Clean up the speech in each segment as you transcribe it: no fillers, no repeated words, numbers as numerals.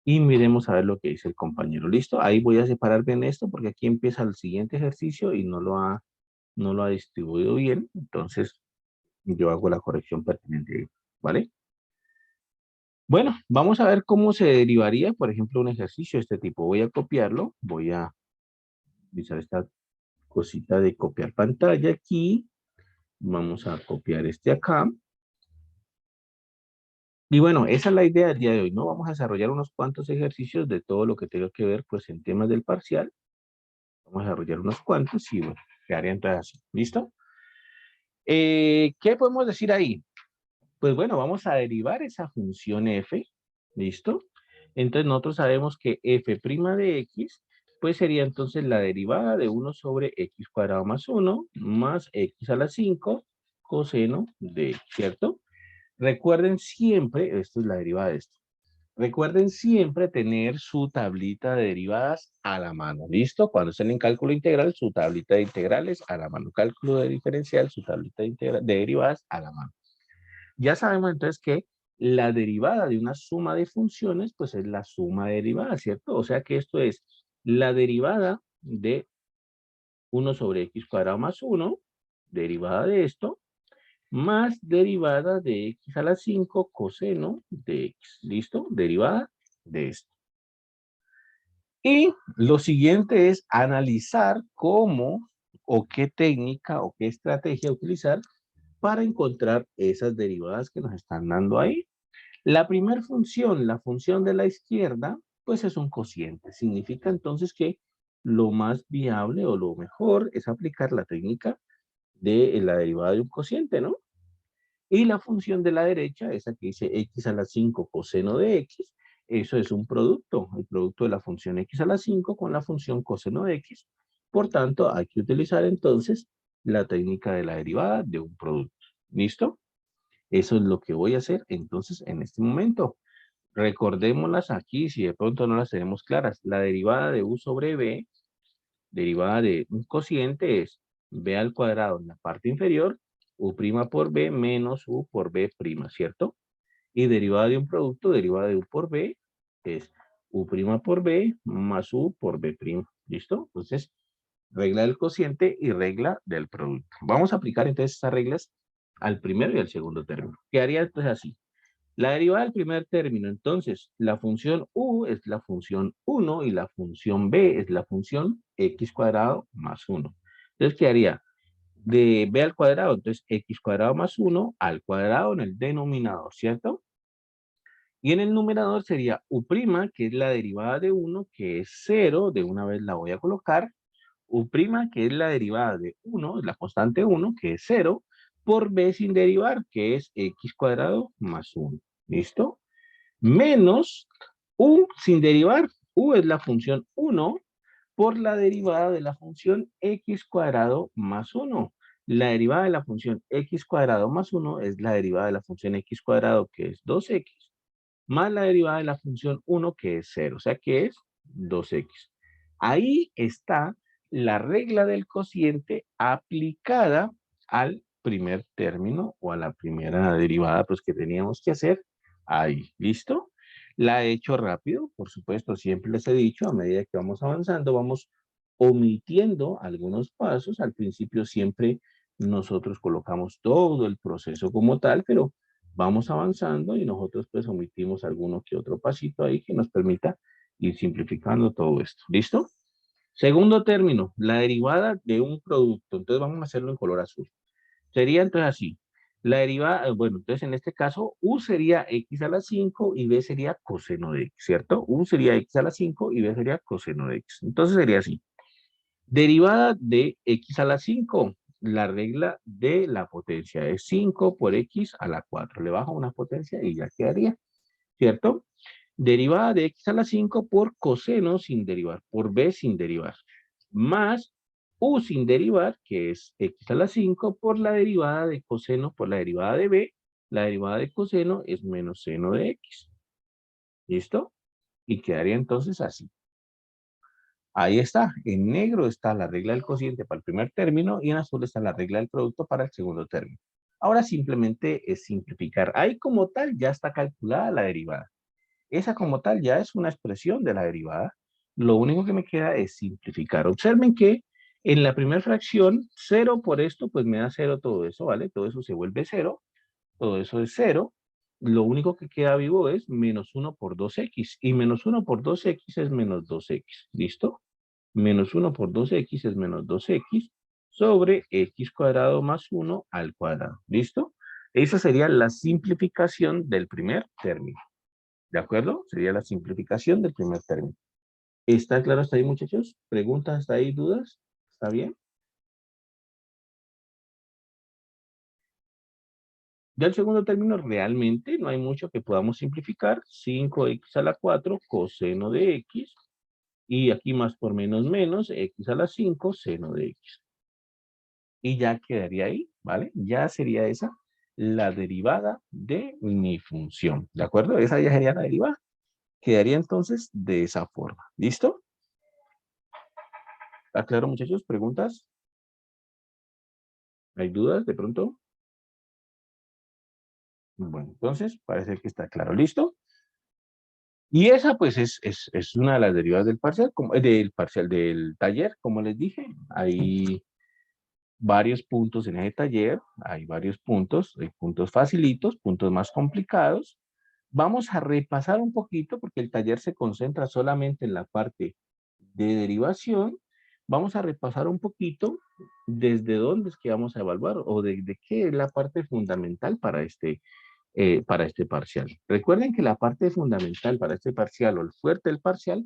Y miremos a ver lo que dice el compañero. ¿Listo? Ahí voy a separar bien esto porque aquí empieza el siguiente ejercicio y no lo ha distribuido bien. Entonces, yo hago la corrección pertinente. ¿Vale? Bueno, vamos a ver cómo se derivaría, por ejemplo, un ejercicio de este tipo. Voy a copiarlo. Voy a utilizar esta cosita de copiar pantalla aquí. Vamos a copiar este acá. Y bueno, esa es la idea del día de hoy, ¿no? Vamos a desarrollar unos cuantos ejercicios de todo lo que tenga que ver, pues, en temas del parcial. Vamos a desarrollar unos cuantos y, bueno, quedaría entonces así. ¿Listo? ¿Qué podemos decir ahí? Pues, bueno, vamos a derivar esa función f. ¿Listo? Entonces, nosotros sabemos que f' de x, pues, sería entonces la derivada de 1 sobre x cuadrado más 1, más x a la 5 coseno de x, ¿cierto? Recuerden siempre, esto es la derivada de esto. Recuerden siempre tener su tablita de derivadas a la mano, ¿listo? Cuando estén en cálculo integral, su tablita de integrales a la mano. Cálculo de diferencial, su tablita de derivadas a la mano. Ya sabemos entonces que la derivada de una suma de funciones, pues es la suma de derivadas, ¿cierto? O sea que esto es la derivada de 1 sobre x cuadrado más 1, derivada de esto, más derivada de x a la 5 coseno de x. ¿Listo? Derivada de esto. Y lo siguiente es analizar cómo o qué técnica o qué estrategia utilizar para encontrar esas derivadas que nos están dando ahí. La primera función, la función de la izquierda, pues es un cociente. Significa entonces que lo más viable o lo mejor es aplicar la técnica de la derivada de un cociente, ¿no? Y la función de la derecha, esa que dice x a la 5 coseno de x, eso es un producto, el producto de la función x a la 5 con la función coseno de x. Por tanto, hay que utilizar entonces la técnica de la derivada de un producto. ¿Listo? Eso es lo que voy a hacer entonces en este momento. Recordémoslas aquí si de pronto no las tenemos claras. La derivada de u sobre b, derivada de un cociente es b al cuadrado en la parte inferior, u' por b menos u por b', ¿cierto? Y derivada de un producto, derivada de u por b, es u' por b más u por b'. ¿Listo? Entonces, regla del cociente y regla del producto. Vamos a aplicar entonces estas reglas al primero y al segundo término. Quedaría entonces así. La derivada del primer término, entonces, la función u es la función 1 y la función b es la función x cuadrado más 1. Entonces quedaría de b al cuadrado, entonces x cuadrado más 1 al cuadrado en el denominador, ¿cierto? Y en el numerador sería u', que es la derivada de 1, que es 0, de una vez la voy a colocar, u', que es la derivada de 1, es la constante 1, que es 0, por b sin derivar, que es x cuadrado más 1. ¿Listo? Menos u sin derivar. U es la función 1 por la derivada de la función x cuadrado más 1. La derivada de la función x cuadrado más 1 es la derivada de la función x cuadrado, que es 2x, más la derivada de la función 1, que es 0, o sea que es 2x. Ahí está la regla del cociente aplicada al primer término o a la primera derivada pues, que teníamos que hacer ahí. ¿Listo? La he hecho rápido, por supuesto, siempre les he dicho, a medida que vamos avanzando, vamos omitiendo algunos pasos. Al principio siempre nosotros colocamos todo el proceso como tal, pero vamos avanzando y nosotros pues omitimos alguno que otro pasito ahí que nos permita ir simplificando todo esto. ¿Listo? Segundo término, la derivada de un producto. Entonces vamos a hacerlo en color azul. Sería entonces así. La derivada, bueno, entonces en este caso, u sería x a la 5 y b sería coseno de x, ¿cierto? U sería x a la 5 y b sería coseno de x. Entonces sería así. Derivada de x a la 5. La regla de la potencia es 5 por x a la 4. Le bajo una potencia y ya quedaría, ¿cierto? Derivada de x a la 5 por coseno sin derivar, por b sin derivar, más u sin derivar, que es x a la 5, por la derivada de coseno, por la derivada de b. La derivada de coseno es menos seno de x. ¿Listo? Y quedaría entonces así. Ahí está, en negro está la regla del cociente para el primer término y en azul está la regla del producto para el segundo término. Ahora simplemente es simplificar. Ahí como tal ya está calculada la derivada. Esa como tal ya es una expresión de la derivada. Lo único que me queda es simplificar. Observen que en la primera fracción, 0 por esto, pues me da 0 todo eso, ¿vale? Todo eso se vuelve 0, todo eso es 0. Lo único que queda vivo es menos 1 por 2x. Y menos 1 por 2x es menos 2x. ¿Listo? Menos 1 por 2x es menos 2x sobre x cuadrado más 1 al cuadrado. ¿Listo? Esa sería la simplificación del primer término. ¿De acuerdo? Sería la simplificación del primer término. ¿Está claro hasta ahí, muchachos? ¿Preguntas hasta ahí? ¿Dudas? ¿Está bien? Ya el segundo término realmente no hay mucho que podamos simplificar. 5x a la 4 coseno de x. Y aquí más por menos, x a la 5 seno de x. Y ya quedaría ahí, ¿vale? Ya sería esa la derivada de mi función. ¿De acuerdo? Esa ya sería la derivada. Quedaría entonces de esa forma. ¿Listo? ¿Está claro, muchachos? ¿Preguntas? ¿Hay dudas de pronto? Bueno, entonces parece que está claro. ¿Listo? Y esa pues es una de las derivadas del parcial, del taller, como les dije. Hay varios puntos en ese taller, hay varios puntos, hay puntos facilitos, puntos más complicados. Vamos a repasar un poquito porque el taller se concentra solamente en la parte de derivación. Vamos a repasar un poquito desde dónde es que vamos a evaluar o de qué es la parte fundamental para este parcial. Recuerden que la parte fundamental para este parcial o el fuerte del parcial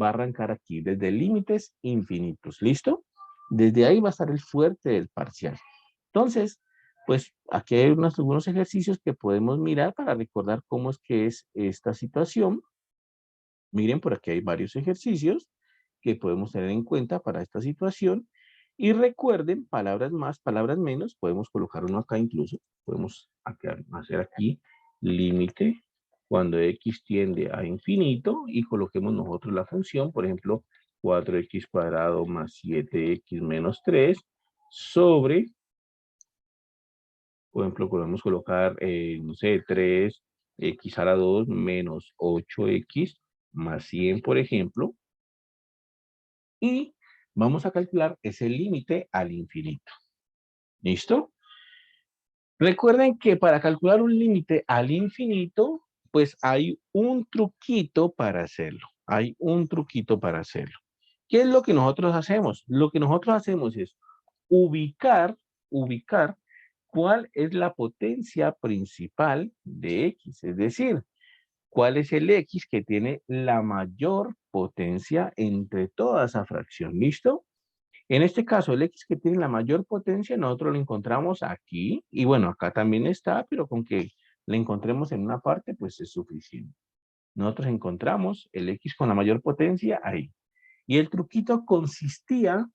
va a arrancar aquí desde límites infinitos. ¿Listo? Desde ahí va a estar el fuerte del parcial. Entonces, pues aquí hay algunos ejercicios que podemos mirar para recordar cómo es que es esta situación. Miren, por aquí hay varios ejercicios que podemos tener en cuenta para esta situación. Y recuerden, palabras más, palabras menos, podemos colocar uno acá incluso. Podemos hacer aquí límite cuando x tiende a infinito y coloquemos nosotros la función, por ejemplo, 4x cuadrado más 7x menos 3 sobre, por ejemplo, podemos colocar, no sé, 3x a la 2 menos 8x más 100, por ejemplo, y vamos a calcular ese límite al infinito. ¿Listo? Recuerden que para calcular un límite al infinito, pues hay un truquito para hacerlo. Hay un truquito para hacerlo. ¿Qué es lo que nosotros hacemos? Lo que nosotros hacemos es ubicar cuál es la potencia principal de x, es decir, cuál es el x que tiene la mayor potencia entre toda esa fracción. ¿Listo? En este caso, el x que tiene la mayor potencia, nosotros lo encontramos aquí, y bueno, acá también está, pero con que le encontremos en una parte, pues es suficiente. Nosotros encontramos el x con la mayor potencia ahí. Y el truquito consistía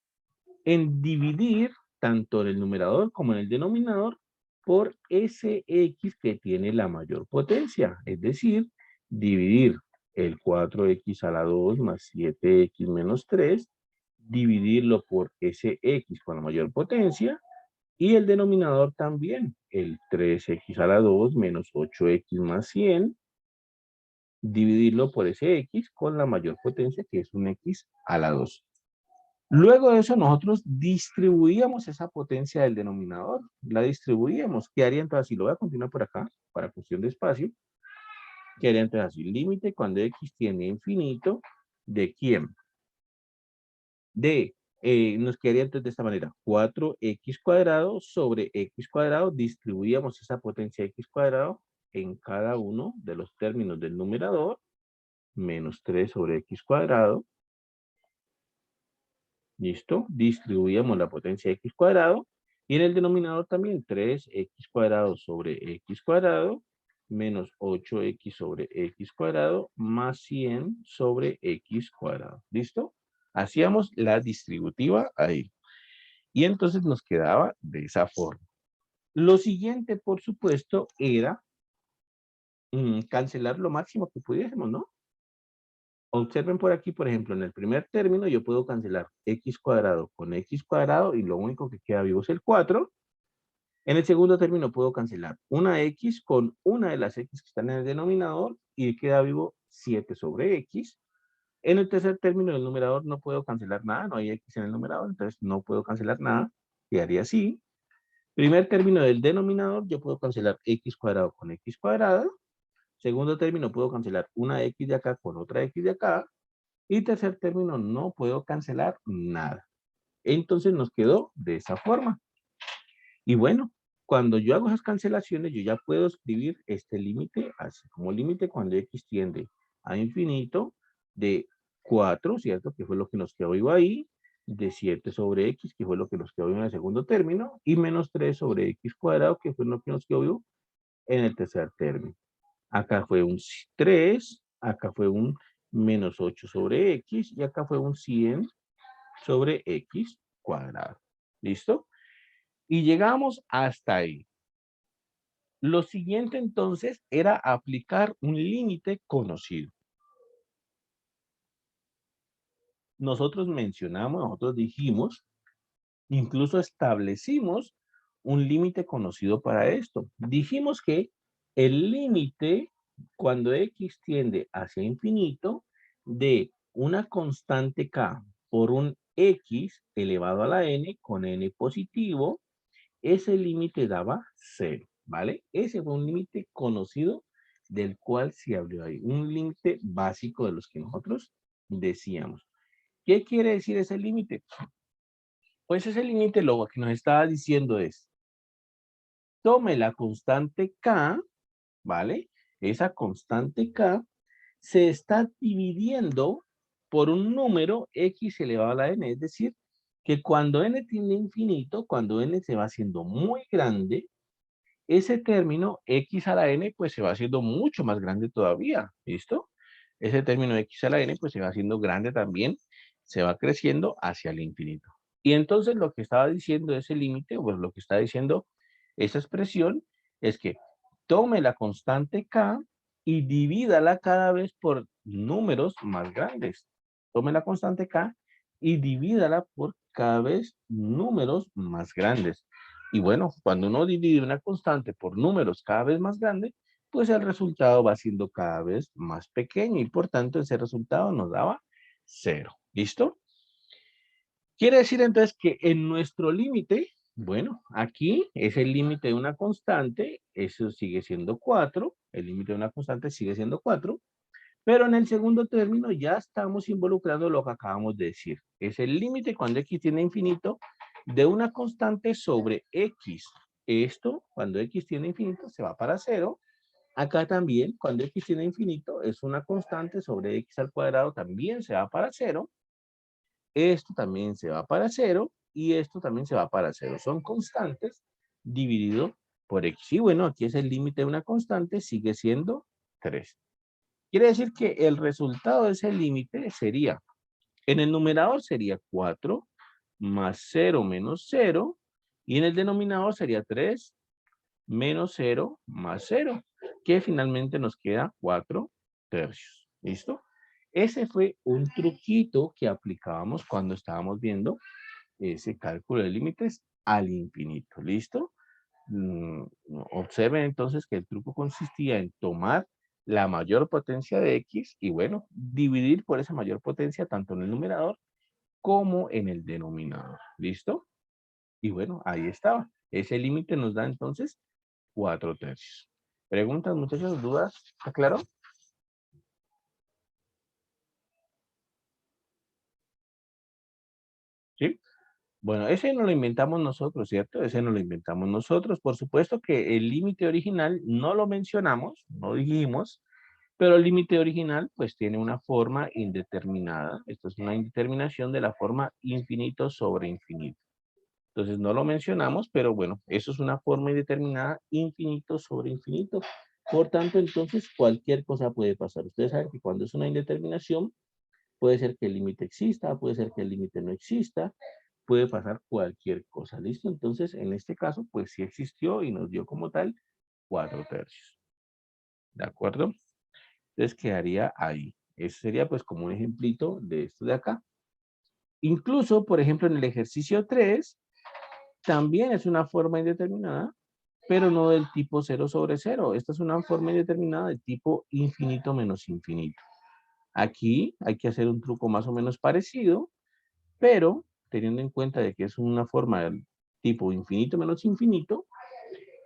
en dividir tanto en el numerador como en el denominador por ese x que tiene la mayor potencia. Es decir, dividir el 4x a la 2 más 7x menos 3, dividirlo por ese x con la mayor potencia, y el denominador también, el 3x a la 2 menos 8x más 100, dividirlo por ese x con la mayor potencia, que es un x a la 2. Luego de eso, nosotros distribuíamos esa potencia del denominador. La distribuíamos. ¿Qué haría entonces? Si lo voy a continuar por acá, para cuestión de espacio, ¿qué haría entonces así? Límite cuando x tiende a infinito, ¿de quién? Nos quedaría entonces de esta manera, 4x cuadrado sobre x cuadrado, distribuíamos esa potencia x cuadrado en cada uno de los términos del numerador, menos 3 sobre x cuadrado, ¿listo? Distribuíamos la potencia x cuadrado, y en el denominador también 3x cuadrado sobre x cuadrado, menos 8x sobre x cuadrado, más 100 sobre x cuadrado, ¿listo? Hacíamos la distributiva ahí. Y entonces nos quedaba de esa forma. Lo siguiente, por supuesto, era cancelar lo máximo que pudiésemos, ¿no? Observen por aquí, por ejemplo, en el primer término yo puedo cancelar x cuadrado con x cuadrado y lo único que queda vivo es el 4. En el segundo término puedo cancelar una x con una de las x que están en el denominador y queda vivo 7 sobre X. En el tercer término del numerador no puedo cancelar nada, no hay X en el numerador, entonces no puedo cancelar nada, quedaría así. Primer término del denominador, yo puedo cancelar X cuadrado con X cuadrada. Segundo término, puedo cancelar una X de acá con otra X de acá. Y tercer término, no puedo cancelar nada. Entonces nos quedó de esa forma. Y bueno, cuando yo hago esas cancelaciones, yo ya puedo escribir este límite así como límite cuando X tiende a infinito de 4, ¿cierto? Que fue lo que nos quedó vivo ahí, de 7 sobre X, que fue lo que nos quedó vivo en el segundo término, y menos 3 sobre X cuadrado, que fue lo que nos quedó vivo en el tercer término. Acá fue un 3, acá fue un menos 8 sobre X, y acá fue un 100 sobre X cuadrado. ¿Listo? Y llegamos hasta ahí. Lo siguiente entonces era aplicar un límite conocido. Nosotros mencionamos, nosotros dijimos, incluso establecimos un límite conocido para esto. Dijimos que el límite, cuando X tiende hacia infinito, de una constante K por un X elevado a la N con N positivo, ese límite daba 0, ¿vale? Ese fue un límite conocido del cual se habló ahí. Un límite básico de los que nosotros decíamos. ¿Qué quiere decir ese límite? Pues ese límite lo que nos estaba diciendo es, tome la constante K, ¿vale? Esa constante K se está dividiendo por un número X elevado a la N. Es decir, que cuando N tiende a infinito, cuando N se va haciendo muy grande, ese término X a la N pues se va haciendo mucho más grande todavía, ¿listo? Ese término X a la N pues se va haciendo grande también, se va creciendo hacia el infinito. Y entonces lo que estaba diciendo ese límite, pues lo que está diciendo esa expresión es que tome la constante K y divídala cada vez por números más grandes. Tome la constante K y divídala por cada vez números más grandes. Y bueno, cuando uno divide una constante por números cada vez más grandes, pues el resultado va siendo cada vez más pequeño y por tanto ese resultado nos daba 0. ¿Listo? Quiere decir entonces que en nuestro límite, bueno, aquí es el límite de una constante, eso sigue siendo 4, el límite de una constante sigue siendo 4, pero en el segundo término ya estamos involucrando lo que acabamos de decir. Es el límite cuando X tiene infinito de una constante sobre X. Esto, cuando X tiene infinito, se va para 0. Acá también, cuando X tiene infinito, es una constante sobre X al cuadrado, también se va para 0. Esto también se va para 0 y esto también se va para 0. Son constantes dividido por X. Y bueno, aquí es el límite de una constante, sigue siendo 3. Quiere decir que el resultado de ese límite sería, en el numerador sería 4 más 0 menos 0, y en el denominador sería 3 menos 0 más 0, que finalmente nos queda 4 tercios. ¿Listo? Ese fue un truquito que aplicábamos cuando estábamos viendo ese cálculo de límites al infinito. ¿Listo? Observen entonces que el truco consistía en tomar la mayor potencia de X y bueno, dividir por esa mayor potencia tanto en el numerador como en el denominador. ¿Listo? Y bueno, ahí estaba. Ese límite nos da entonces 4 tercios. ¿Preguntas, muchachos? ¿Dudas? ¿Está claro? ¿Sí? Bueno, ese no lo inventamos nosotros, ¿cierto? Ese no lo inventamos nosotros. Por supuesto que el límite original no lo mencionamos, no dijimos, pero el límite original pues tiene una forma indeterminada. Esto es una indeterminación de la forma infinito sobre infinito. Entonces no lo mencionamos, pero bueno, eso es una forma indeterminada, infinito sobre infinito. Por tanto, entonces cualquier cosa puede pasar. Ustedes saben que cuando es una indeterminación, puede ser que el límite exista, puede ser que el límite no exista, puede pasar cualquier cosa. ¿Listo? Entonces, en este caso, pues sí existió y nos dio como tal 4 tercios. ¿De acuerdo? Entonces quedaría ahí. Ese sería pues como un ejemplito de esto de acá. Incluso, por ejemplo, en el ejercicio 3, también es una forma indeterminada, pero no del tipo 0 sobre 0. Esta es una forma indeterminada de tipo infinito menos infinito. Aquí hay que hacer un truco más o menos parecido, pero teniendo en cuenta de que es una forma del tipo infinito menos infinito,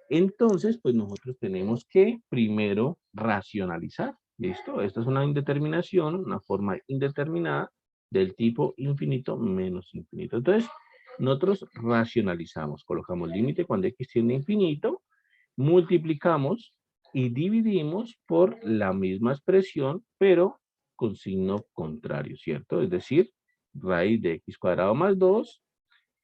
entonces pues nosotros tenemos que primero racionalizar. ¿Listo? Esta es una indeterminación, una forma indeterminada del tipo infinito menos infinito. Entonces, nosotros racionalizamos, colocamos límite cuando x tiende a infinito, multiplicamos y dividimos por la misma expresión, pero con signo contrario, ¿cierto? Es decir, raíz de x cuadrado más 2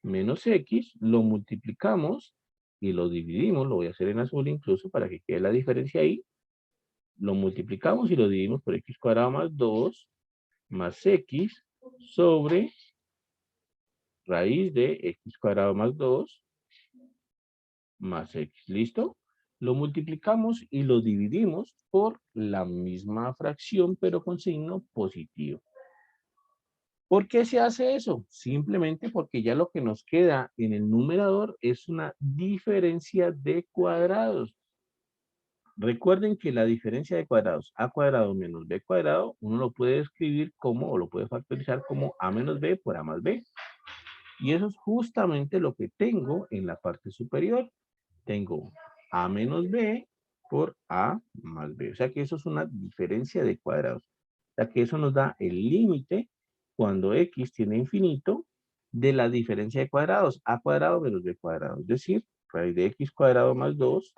menos x, lo multiplicamos y lo dividimos, lo voy a hacer en azul incluso para que quede la diferencia ahí, lo multiplicamos y lo dividimos por x cuadrado más 2 más x sobre raíz de x cuadrado más 2 más x. ¿Listo? Lo multiplicamos y lo dividimos por la misma fracción, pero con signo positivo. ¿Por qué se hace eso? Simplemente porque ya lo que nos queda en el numerador es una diferencia de cuadrados. Recuerden que la diferencia de cuadrados, a cuadrado menos b cuadrado, uno lo puede escribir como, o lo puede factorizar como a menos b por a más b. Y eso es justamente lo que tengo en la parte superior. Tengo a menos b por a más b. O sea que eso es una diferencia de cuadrados. O sea que eso nos da el límite cuando x tiene infinito de la diferencia de cuadrados, a cuadrado menos b cuadrado. Es decir, raíz de x cuadrado más 2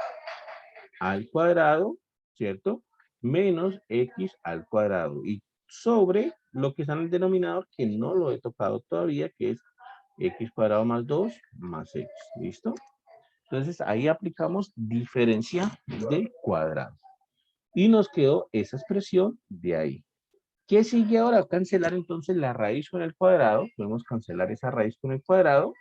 al cuadrado, ¿cierto? Menos x al cuadrado. Y sobre lo que está en el denominador, que no lo he tocado todavía, que es x cuadrado más 2 más x. ¿Listo? Entonces ahí aplicamos diferencia de cuadrado. Y nos quedó esa expresión de ahí. ¿Qué sigue ahora? Cancelar entonces la raíz con el cuadrado. Podemos cancelar esa raíz con el cuadrado.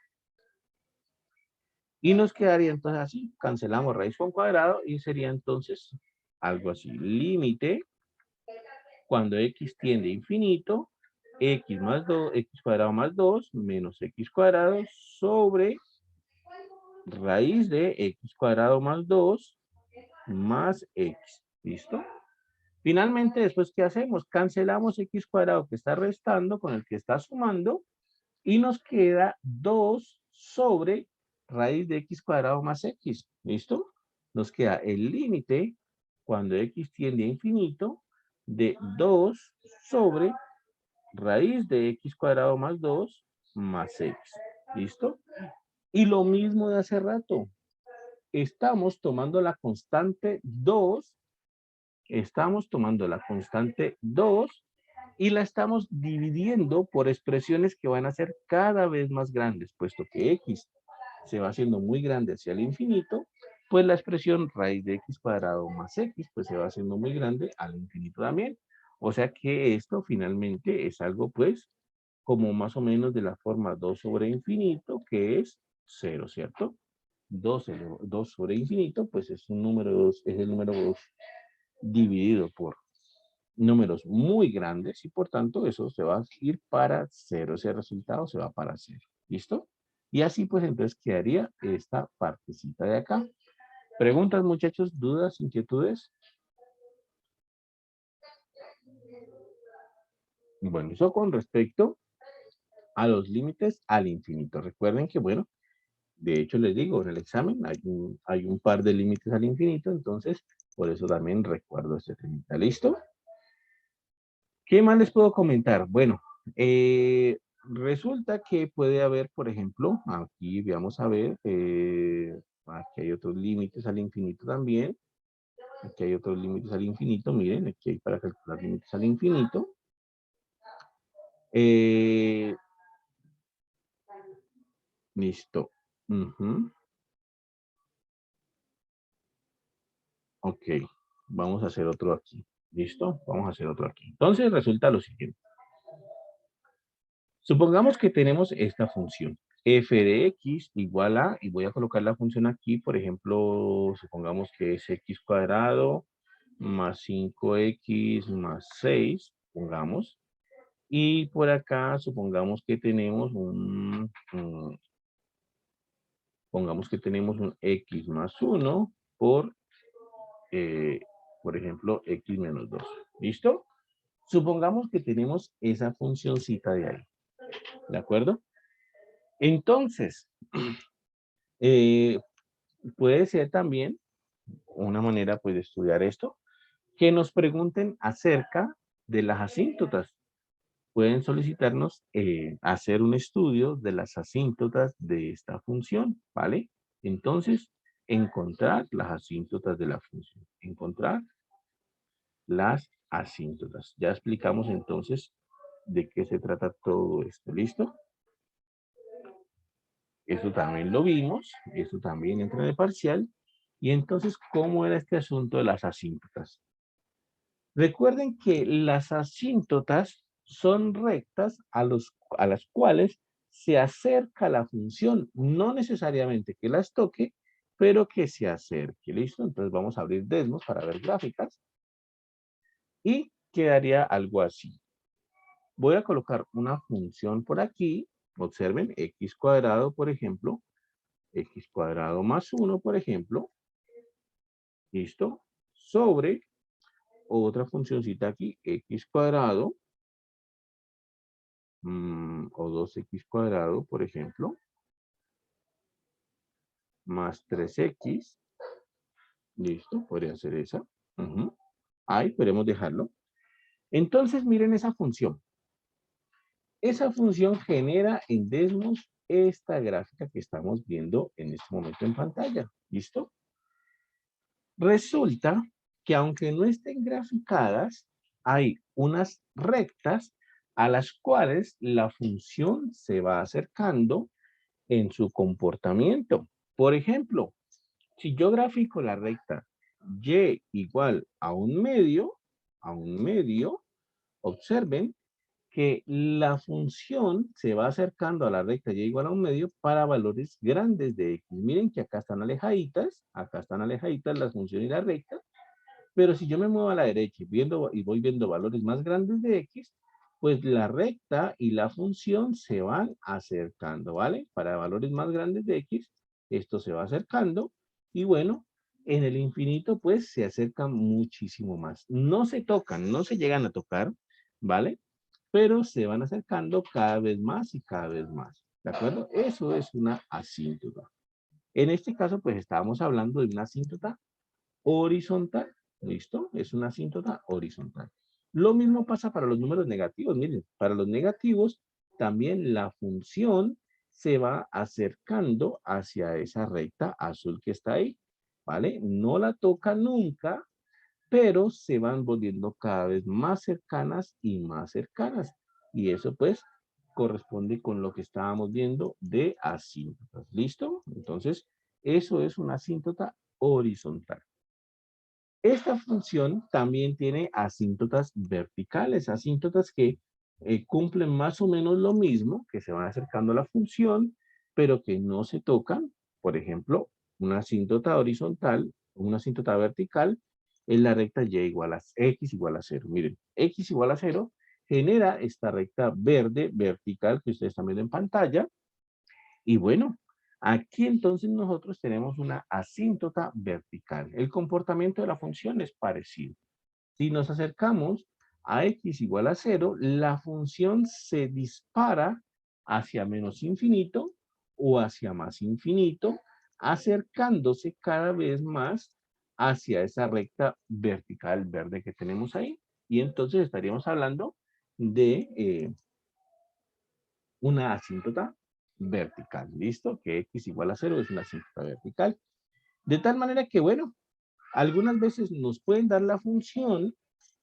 Y nos quedaría entonces así. Cancelamos raíz con cuadrado y sería entonces algo así. Límite cuando x tiende a infinito. X más 2, x cuadrado más 2 menos x cuadrado sobre raíz de x cuadrado más 2 más x. ¿Listo? Finalmente, después, ¿qué hacemos? Cancelamos x cuadrado que está restando con el que está sumando y nos queda 2 sobre raíz de x cuadrado más x. ¿Listo? Nos queda el límite cuando x tiende a infinito de 2 sobre raíz de x cuadrado más 2 más x. ¿Listo? Y lo mismo de hace rato. Estamos tomando la constante 2. Estamos tomando la constante 2 y la estamos dividiendo por expresiones que van a ser cada vez más grandes, puesto que x se va haciendo muy grande hacia el infinito, pues la expresión raíz de x cuadrado más x, pues se va haciendo muy grande al infinito también. O sea que esto finalmente es algo, pues, como más o menos de la forma 2 sobre infinito, que es 0, ¿cierto? 2 sobre infinito, pues es un número 2, es el número 2 dividido por números muy grandes y por tanto eso se va a ir para 0. Ese resultado se va para 0. ¿Listo? Y así pues entonces quedaría esta partecita de acá. ¿Preguntas, muchachos? ¿Dudas? ¿Inquietudes? Bueno, eso con respecto a los límites al infinito. Recuerden que, bueno, de hecho les digo, en el examen hay un par de límites al infinito, entonces por eso también recuerdo este tema. ¿Listo? ¿Qué más les puedo comentar? Bueno, resulta que puede haber, por ejemplo, aquí vamos a ver, aquí hay otros límites al infinito también. Aquí hay otros límites al infinito, miren, aquí hay para calcular límites al infinito. Eh, listo. Ujú. Ok, vamos a hacer otro aquí. ¿Listo? Vamos a hacer otro aquí. Entonces resulta lo siguiente. Supongamos que tenemos esta función. F de x igual a, y voy a colocar la función aquí, por ejemplo, supongamos que es x cuadrado más 5x más 6, pongamos. Y por acá supongamos que tenemos Pongamos que tenemos un x más 1 por ejemplo, x menos 2. ¿Listo? Supongamos que tenemos esa funcioncita de ahí. ¿De acuerdo? Entonces, eh, puede ser también una manera pues, de estudiar esto, que nos pregunten acerca de las asíntotas. Pueden solicitarnos hacer un estudio de las asíntotas de esta función, ¿vale? Entonces, encontrar las asíntotas de la función. Encontrar las asíntotas. Ya explicamos entonces de qué se trata todo esto, ¿listo? Eso también lo vimos, eso también entra en el parcial. Y entonces, ¿cómo era este asunto de las asíntotas? Recuerden que las asíntotas son rectas a las cuales se acerca la función, no necesariamente que las toque, pero que se acerque, ¿listo? Entonces vamos a abrir Desmos para ver gráficas y quedaría algo así. Voy a colocar una función por aquí, observen, x cuadrado, por ejemplo, x cuadrado más 1, por ejemplo, ¿listo? Sobre otra funcioncita aquí, x cuadrado, o 2x cuadrado, por ejemplo, más 3x, listo, podría ser esa. Ahí podemos dejarlo. Entonces, miren esa función. Esa función genera en Desmos esta gráfica que estamos viendo en este momento en pantalla, ¿listo? Resulta que aunque no estén graficadas, hay unas rectas a las cuales la función se va acercando en su comportamiento. Por ejemplo, si yo grafico la recta y igual a un medio, observen que la función se va acercando a la recta y igual a un medio para valores grandes de x. Miren que acá están alejaditas la función y la recta, pero si yo me muevo a la derecha y voy viendo valores más grandes de x, pues la recta y la función se van acercando, ¿vale? Para valores más grandes de x, esto se va acercando y bueno, en el infinito pues se acercan muchísimo más. No se tocan, no se llegan a tocar, ¿vale? Pero se van acercando cada vez más y cada vez más, ¿de acuerdo? Eso es una asíntota. En este caso pues estábamos hablando de una asíntota horizontal. ¿Listo? Es una asíntota horizontal. Lo mismo pasa para los números negativos. Miren, para los negativos también la función se va acercando hacia esa recta azul que está ahí. ¿Vale? No la toca nunca, pero se van volviendo cada vez más cercanas y más cercanas. Y eso pues corresponde con lo que estábamos viendo de asíntotas. ¿Listo? Entonces, eso es una asíntota horizontal. Esta función también tiene asíntotas verticales, asíntotas que cumplen más o menos lo mismo, que se van acercando a la función, pero que no se tocan. Por ejemplo, una asíntota horizontal, una asíntota vertical, es la recta y igual a x igual a 0. Miren, x igual a 0 genera esta recta verde vertical que ustedes están viendo en pantalla. Y bueno, aquí entonces nosotros tenemos una asíntota vertical. El comportamiento de la función es parecido. Si nos acercamos a x igual a 0, la función se dispara hacia menos infinito o hacia más infinito, acercándose cada vez más hacia esa recta vertical verde que tenemos ahí. Y entonces estaríamos hablando de una asíntota vertical, ¿listo? Que x igual a 0 es una asíntota vertical. De tal manera que, bueno, algunas veces nos pueden dar la función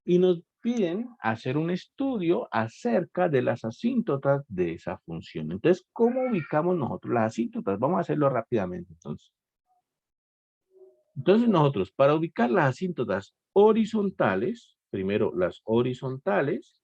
y nos piden hacer un estudio acerca de las asíntotas de esa función. Entonces, ¿cómo ubicamos nosotros las asíntotas? Vamos a hacerlo rápidamente, entonces. Entonces, nosotros, para ubicar las asíntotas horizontales, primero las horizontales,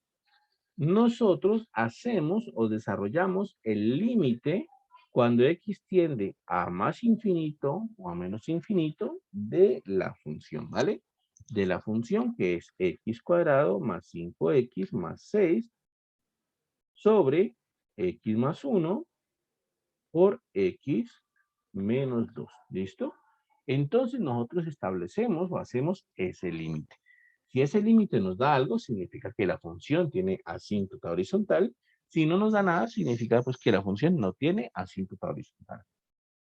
nosotros hacemos o desarrollamos el límite cuando x tiende a más infinito o a menos infinito de la función, ¿vale? De la función que es x cuadrado más 5x más 6 sobre x más 1 por x menos 2. ¿Listo? Entonces nosotros establecemos o hacemos ese límite. Si ese límite nos da algo, significa que la función tiene asíntota horizontal. Si no nos da nada, significa pues que la función no tiene asíntota horizontal.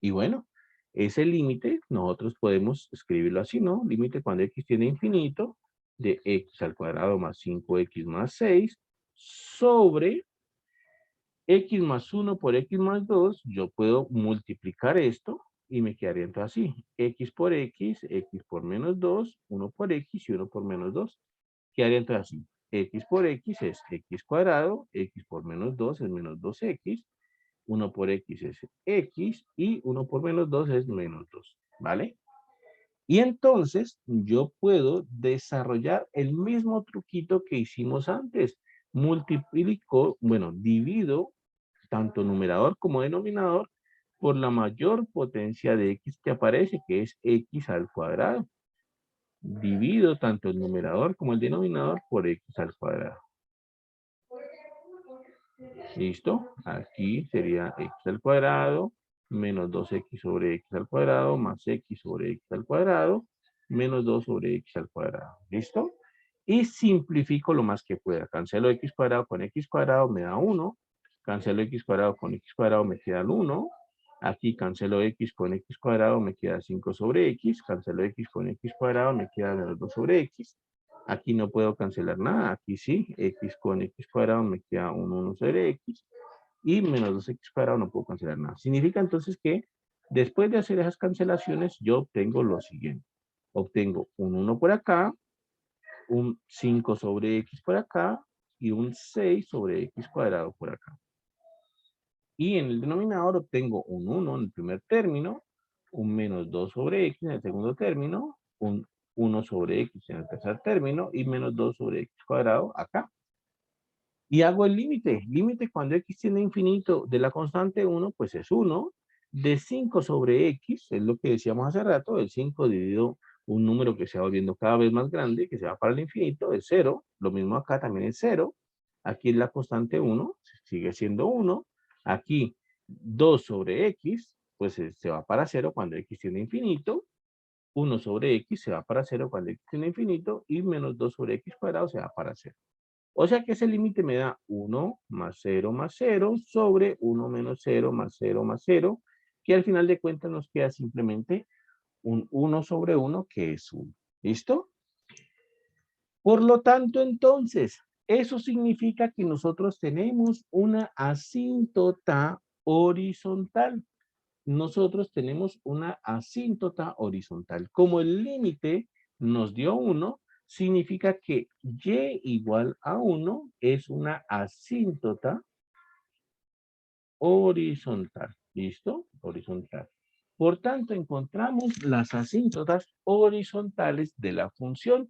Y bueno, ese límite nosotros podemos escribirlo así, ¿no? Límite cuando x tiene infinito de x al cuadrado más 5x más 6 sobre x más 1 por x más 2, yo puedo multiplicar esto y me quedaría entonces así. X por menos 2, 1 por x y 1 por menos 2. Quedaría entonces así. X por x es x cuadrado, x por menos 2 es menos 2x, 1 por x es x y 1 por menos 2 es menos 2, ¿vale? Y entonces yo puedo desarrollar el mismo truquito que hicimos antes. Multiplico, bueno, divido tanto numerador como denominador por la mayor potencia de x que aparece, que es x al cuadrado. Divido tanto el numerador como el denominador por x al cuadrado. ¿Listo? Aquí sería x al cuadrado menos 2x sobre x al cuadrado más x sobre x al cuadrado menos 2 sobre x al cuadrado. ¿Listo? Y simplifico lo más que pueda. Cancelo x cuadrado con x cuadrado, me da 1. Cancelo x cuadrado con x cuadrado, me queda el 1. Aquí cancelo x con x cuadrado, me queda 5 sobre x. Cancelo x con x cuadrado, me queda menos 2 sobre x. Aquí no puedo cancelar nada. Aquí sí, x con x cuadrado me queda un 1 sobre x. Y menos 2x cuadrado no puedo cancelar nada. Significa entonces que después de hacer esas cancelaciones, yo obtengo lo siguiente. Obtengo un 1 por acá, un 5 sobre x por acá y un 6 sobre x cuadrado por acá. Y en el denominador obtengo un 1 en el primer término, un menos 2 sobre x en el segundo término, un 1 sobre x en el tercer término y menos 2 sobre x cuadrado acá. Y hago el límite. Límite cuando x tiende a infinito de la constante 1, pues es 1. De 5 sobre x, es lo que decíamos hace rato, el 5 dividido un número que se va volviendo cada vez más grande, que se va para el infinito, es 0. Lo mismo acá también es 0. Aquí es la constante 1, sigue siendo 1. Aquí 2 sobre x, pues se va para 0 cuando x tiende a infinito. 1 sobre x se va para 0 cuando x tiende a infinito. Y menos 2 sobre x cuadrado se va para 0. O sea que ese límite me da 1 más 0 sobre 1 menos 0 más 0 más 0, que al final de cuentas nos queda simplemente un 1 sobre 1, que es 1. ¿Listo? Por lo tanto, entonces, eso significa que nosotros tenemos una asíntota horizontal. Nosotros tenemos una asíntota horizontal. Como el límite nos dio 1, significa que y igual a 1 es una asíntota horizontal. ¿Listo? Horizontal. Por tanto, encontramos las asíntotas horizontales de la función.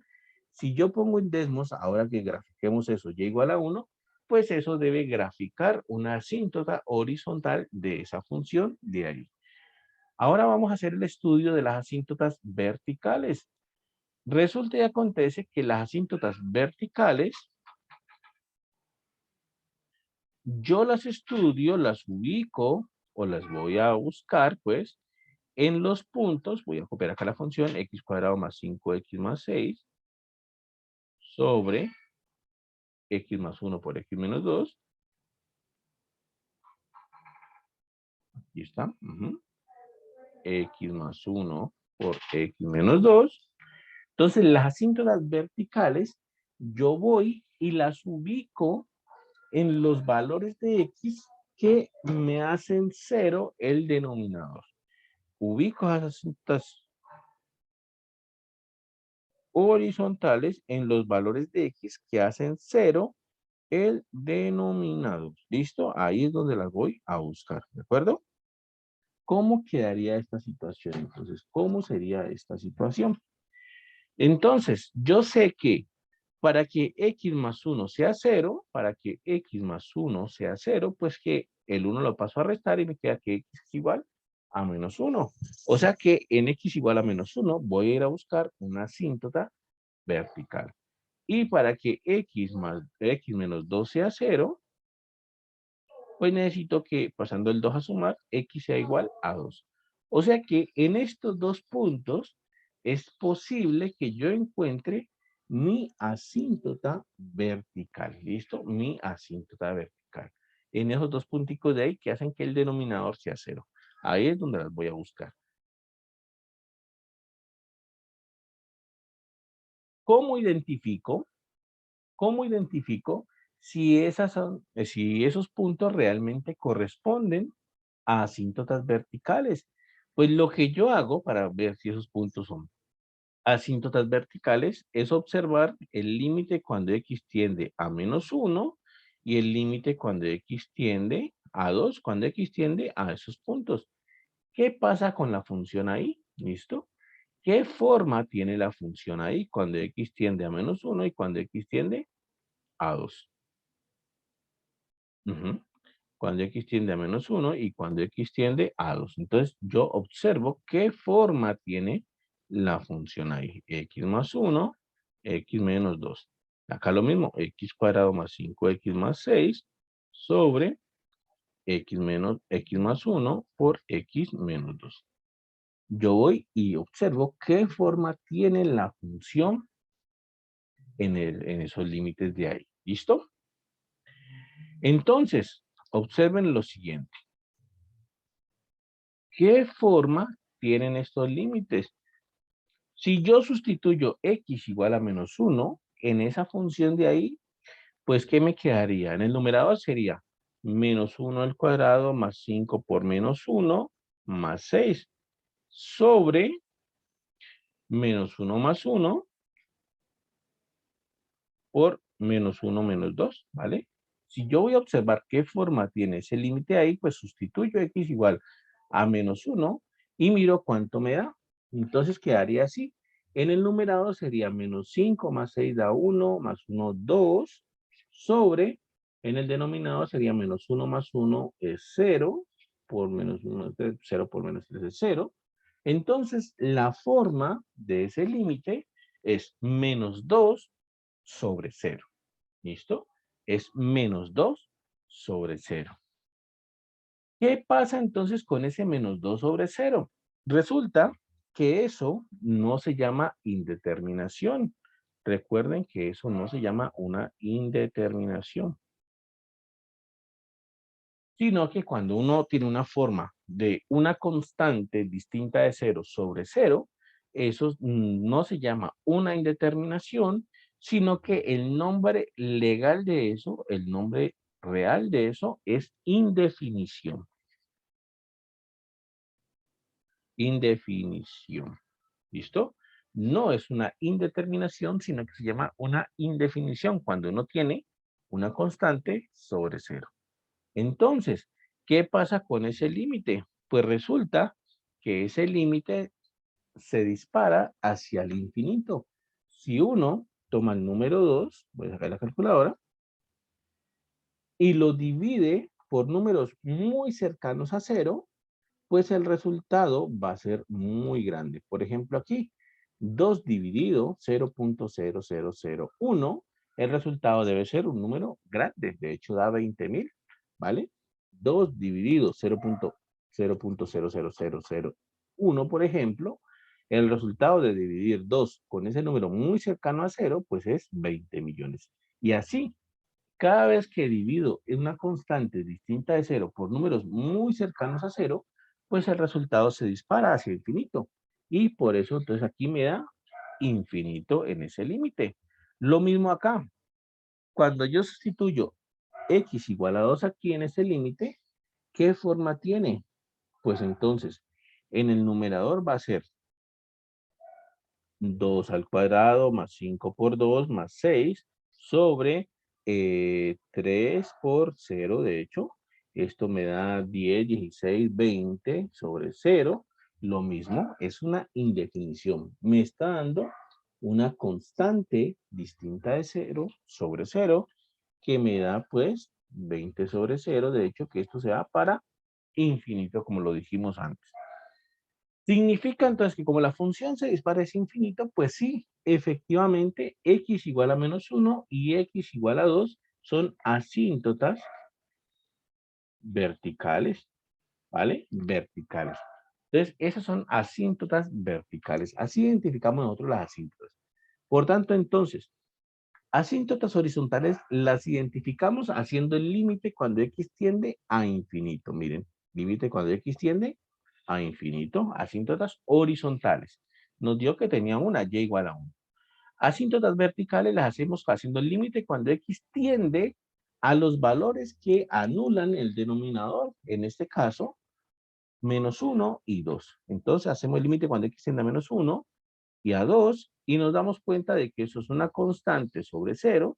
Si yo pongo en Desmos, ahora que grafiquemos eso, y igual a 1, pues eso debe graficar una asíntota horizontal de esa función de ahí. Ahora vamos a hacer el estudio de las asíntotas verticales. Resulta y acontece que las asíntotas verticales, yo las estudio, las ubico o las voy a buscar, pues, en los puntos. Voy a copiar acá la función x cuadrado más 5x más 6 sobre x más 1 por x menos 2. Aquí está. X más 1 por x menos 2. Entonces, las asíntotas verticales, yo voy y las ubico en los valores de x que me hacen 0 el denominador. Ubico las asíntotas horizontales en los valores de x que hacen 0 el denominador. ¿Listo? Ahí es donde las voy a buscar. ¿De acuerdo? ¿Cómo quedaría esta situación? Entonces, ¿cómo sería esta situación? Entonces, yo sé que para que x más 1 sea 0, para que x más 1 sea 0, pues que el 1 lo paso a restar y me queda que x es igual a menos 1. O sea que en x igual a menos 1 voy a ir a buscar una asíntota vertical. Y para que x menos 2 sea 0, pues necesito que pasando el 2 a sumar, x sea igual a 2. O sea que en estos dos puntos es posible que yo encuentre mi asíntota vertical. ¿Listo? Mi asíntota vertical. En esos dos punticos de ahí que hacen que el denominador sea 0. Ahí es donde las voy a buscar. ¿Cómo identifico? ¿Cómo identifico si, si esos puntos realmente corresponden a asíntotas verticales? Pues lo que yo hago para ver si esos puntos son asíntotas verticales es observar el límite cuando x tiende a -1 y el límite cuando x tiende a 2, cuando x tiende a esos puntos. ¿Qué pasa con la función ahí? ¿Listo? ¿Qué forma tiene la función ahí cuando x tiende a -1 y cuando x tiende a 2? Ujú. Cuando x tiende a -1 y cuando x tiende a 2. Entonces, yo observo qué forma tiene la función ahí. X más 1, x menos 2. Acá lo mismo, x cuadrado más 5x más 6 sobre x más 1 por x menos 2. Yo voy y observo qué forma tiene la función en esos límites de ahí. ¿Listo? Entonces, observen lo siguiente. ¿Qué forma tienen estos límites? Si yo sustituyo x igual a -1 en esa función de ahí, pues ¿qué me quedaría? En el numerador sería -1 al cuadrado más 5 por -1 más 6 sobre -1 más 1 por -1 menos 2, ¿vale? Si yo voy a observar qué forma tiene ese límite ahí, pues sustituyo x igual a -1 y miro cuánto me da. Entonces quedaría así. En el numerador sería -5 más 6 da 1, más 1, 2, sobre, en el denominador sería -1 más 1 es 0, por -1 es 3, 0 por -3 es 0. Entonces, la forma de ese límite es -2 sobre 0. ¿Listo? Es -2 sobre 0. ¿Qué pasa entonces con ese -2 sobre 0? Resulta que eso no se llama indeterminación. Recuerden que eso no se llama una indeterminación, sino que cuando uno tiene una forma de una constante distinta de 0 sobre 0, eso no se llama una indeterminación, sino que el nombre legal de eso, el nombre real de eso es indefinición. Indefinición. ¿Listo? No es una indeterminación, sino que se llama una indefinición cuando uno tiene una constante sobre 0. Entonces, ¿qué pasa con ese límite? Pues resulta que ese límite se dispara hacia el infinito. Si uno toma el número 2, voy a sacar la calculadora, y lo divide por números muy cercanos a 0, pues el resultado va a ser muy grande. Por ejemplo, aquí, 2 dividido 0.0001, el resultado debe ser un número grande, de hecho da 20.000, ¿vale? 2 dividido 0.000001, por ejemplo, el resultado de dividir 2 con ese número muy cercano a 0, pues es 20 millones. Y así, cada vez que divido en una constante distinta de 0 por números muy cercanos a 0, pues el resultado se dispara hacia infinito. Y por eso entonces aquí me da infinito en ese límite. Lo mismo acá. Cuando yo sustituyo x igual a 2 aquí en ese límite, ¿qué forma tiene? Pues entonces, en el numerador va a ser 2 al cuadrado más 5 por 2 más 6 sobre 3 por 0, de hecho. Esto me da 10, 16, 20 sobre 0. Lo mismo, es una indefinición. Me está dando una constante distinta de 0 sobre 0 que me da pues 20 sobre 0. De hecho, que esto se da para infinito, como lo dijimos antes. Significa entonces que como la función se dispara es infinito, pues sí, efectivamente, x igual a -1 y x igual a 2 son asíntotas verticales, ¿vale? Verticales. Entonces, esas son asíntotas verticales. Así identificamos nosotros las asíntotas. Por tanto, entonces, asíntotas horizontales las identificamos haciendo el límite cuando x tiende a infinito. Miren, límite cuando x tiende a infinito. Asíntotas horizontales. Nos dio que tenía una y igual a 1. Asíntotas verticales las hacemos haciendo el límite cuando x tiende a los valores que anulan el denominador. En este caso, menos 1 y 2. Entonces hacemos el límite cuando x tiende a menos 1 y a 2 y nos damos cuenta de que eso es una constante sobre 0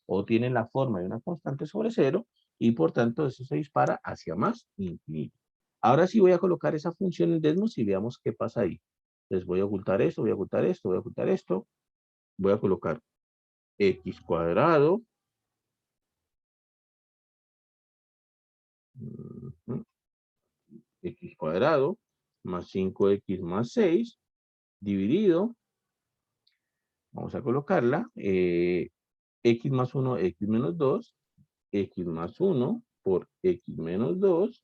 o tiene la forma de una constante sobre 0 y por tanto eso se dispara hacia más infinito. Ahora sí voy a colocar esa función en Desmos y veamos qué pasa ahí. Entonces voy a ocultar esto, voy a ocultar esto, voy a ocultar esto. Voy a colocar x cuadrado. X cuadrado más 5x más 6 dividido. Vamos a colocarla. X más 1, x menos 2. X más 1 por x menos 2.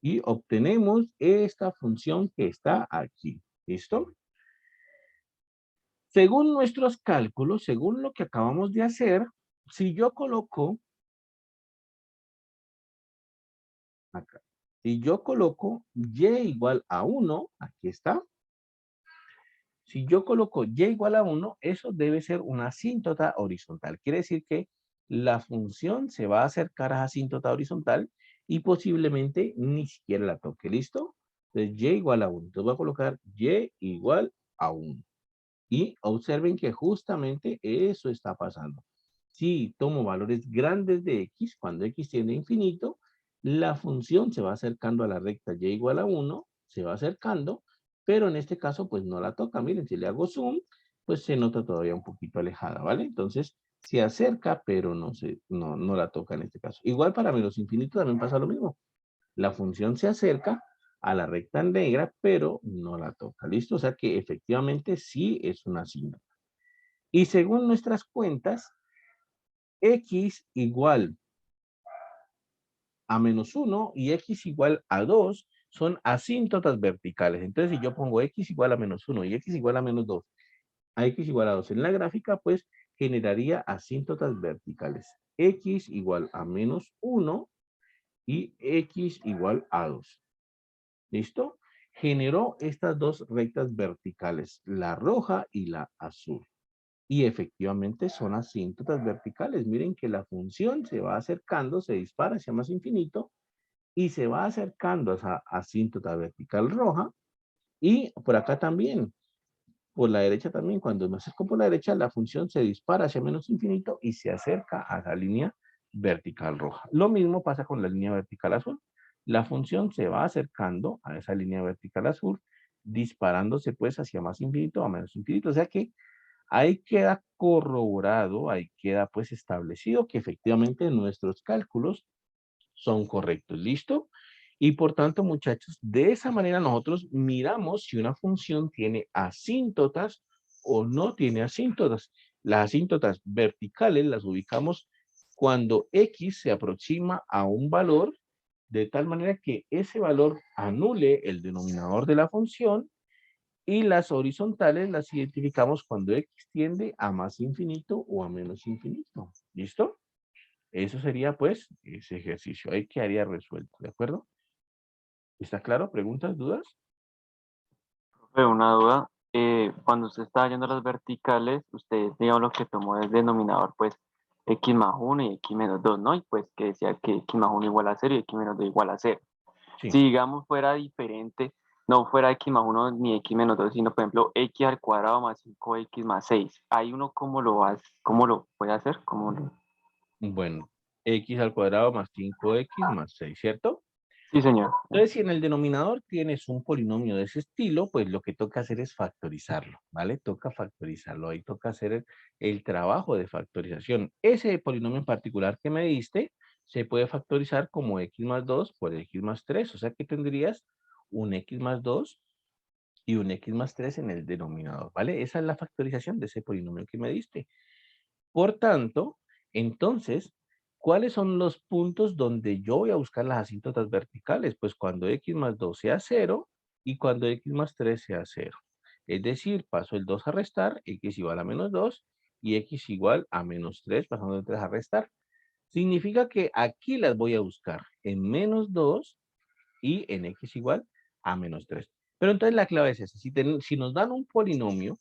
Y obtenemos esta función que está aquí. ¿Listo? Según nuestros cálculos, según lo que acabamos de hacer, si yo coloco acá, si yo coloco y igual a 1, aquí está. Si yo coloco y igual a 1, eso debe ser una asíntota horizontal. Quiere decir que la función se va a acercar a esa asíntota horizontal y posiblemente ni siquiera la toque. ¿Listo? Entonces, y igual a 1. Entonces voy a colocar y igual a 1. Y observen que justamente eso está pasando. Si tomo valores grandes de x, cuando x tiende a infinito, la función se va acercando a la recta y igual a 1, se va acercando, pero en este caso pues no la toca. Miren, si le hago zoom, pues se nota todavía un poquito alejada, ¿vale? Entonces se acerca, pero no la toca en este caso. Igual para menos infinito también pasa lo mismo. La función se acerca a la recta negra, pero no la toca. ¿Listo? O sea que efectivamente sí es una asíntota. Y según nuestras cuentas, x igual a menos 1 y x igual a 2 son asíntotas verticales. Entonces, si yo pongo x igual a menos 1 y x igual a menos 2, a x igual a 2 en la gráfica, pues generaría asíntotas verticales. X igual a menos 1 y x igual a 2. ¿Listo? Generó estas dos rectas verticales, la roja y la azul. Y efectivamente son asíntotas verticales. Miren que la función se va acercando, se dispara hacia más infinito y se va acercando a esa asíntota vertical roja. Y por acá también, por la derecha también, cuando me acerco por la derecha, la función se dispara hacia menos infinito y se acerca a la línea vertical roja. Lo mismo pasa con la línea vertical azul. La función se va acercando a esa línea vertical azul, disparándose pues hacia más infinito, a menos infinito. O sea que ahí queda corroborado, ahí queda pues establecido que efectivamente nuestros cálculos son correctos. ¿Listo? Y por tanto, muchachos, de esa manera nosotros miramos si una función tiene asíntotas o no tiene asíntotas. Las asíntotas verticales las ubicamos cuando x se aproxima a un valor de tal manera que ese valor anule el denominador de la función y las horizontales las identificamos cuando x tiende a más infinito o a menos infinito. ¿Listo? Eso sería pues ese ejercicio. Ahí quedaría resuelto, ¿de acuerdo? ¿Está claro? ¿Preguntas, dudas? Pero una duda, cuando usted está yendo a las verticales, usted, digamos, lo que tomó el denominador, pues, x más 1 y x menos 2, ¿no? Y pues que decía que x más 1 igual a 0 y x menos 2 igual a 0. Sí. Si, digamos, fuera diferente, no fuera x más 1 ni x menos 2, sino, por ejemplo, x al cuadrado más 5x más 6, ¿hay uno cómo lo hace? ¿Cómo lo puede hacer? ¿Cómo lo... Bueno, x al cuadrado más 5x más 6, ¿cierto? Sí, señor. Entonces, si en el denominador tienes un polinomio de ese estilo, pues lo que toca hacer es factorizarlo, ¿vale? Toca factorizarlo, ahí toca hacer el trabajo de factorización. Ese polinomio en particular que me diste, se puede factorizar como x más 2 por x más 3, o sea que tendrías un x más 2 y un x más 3 en el denominador, ¿vale? Esa es la factorización de ese polinomio que me diste. Por tanto, entonces, ¿Cuáles son los puntos donde yo voy a buscar las asíntotas verticales? Pues cuando x más 2 sea 0 y cuando x más 3 sea 0. Es decir, paso el 2 a restar, x igual a menos 2 y x igual a menos 3, pasando el 3 a restar. Significa que aquí las voy a buscar en menos 2 y en x igual a menos 3. Pero entonces la clave es esa. Si nos dan un polinomio,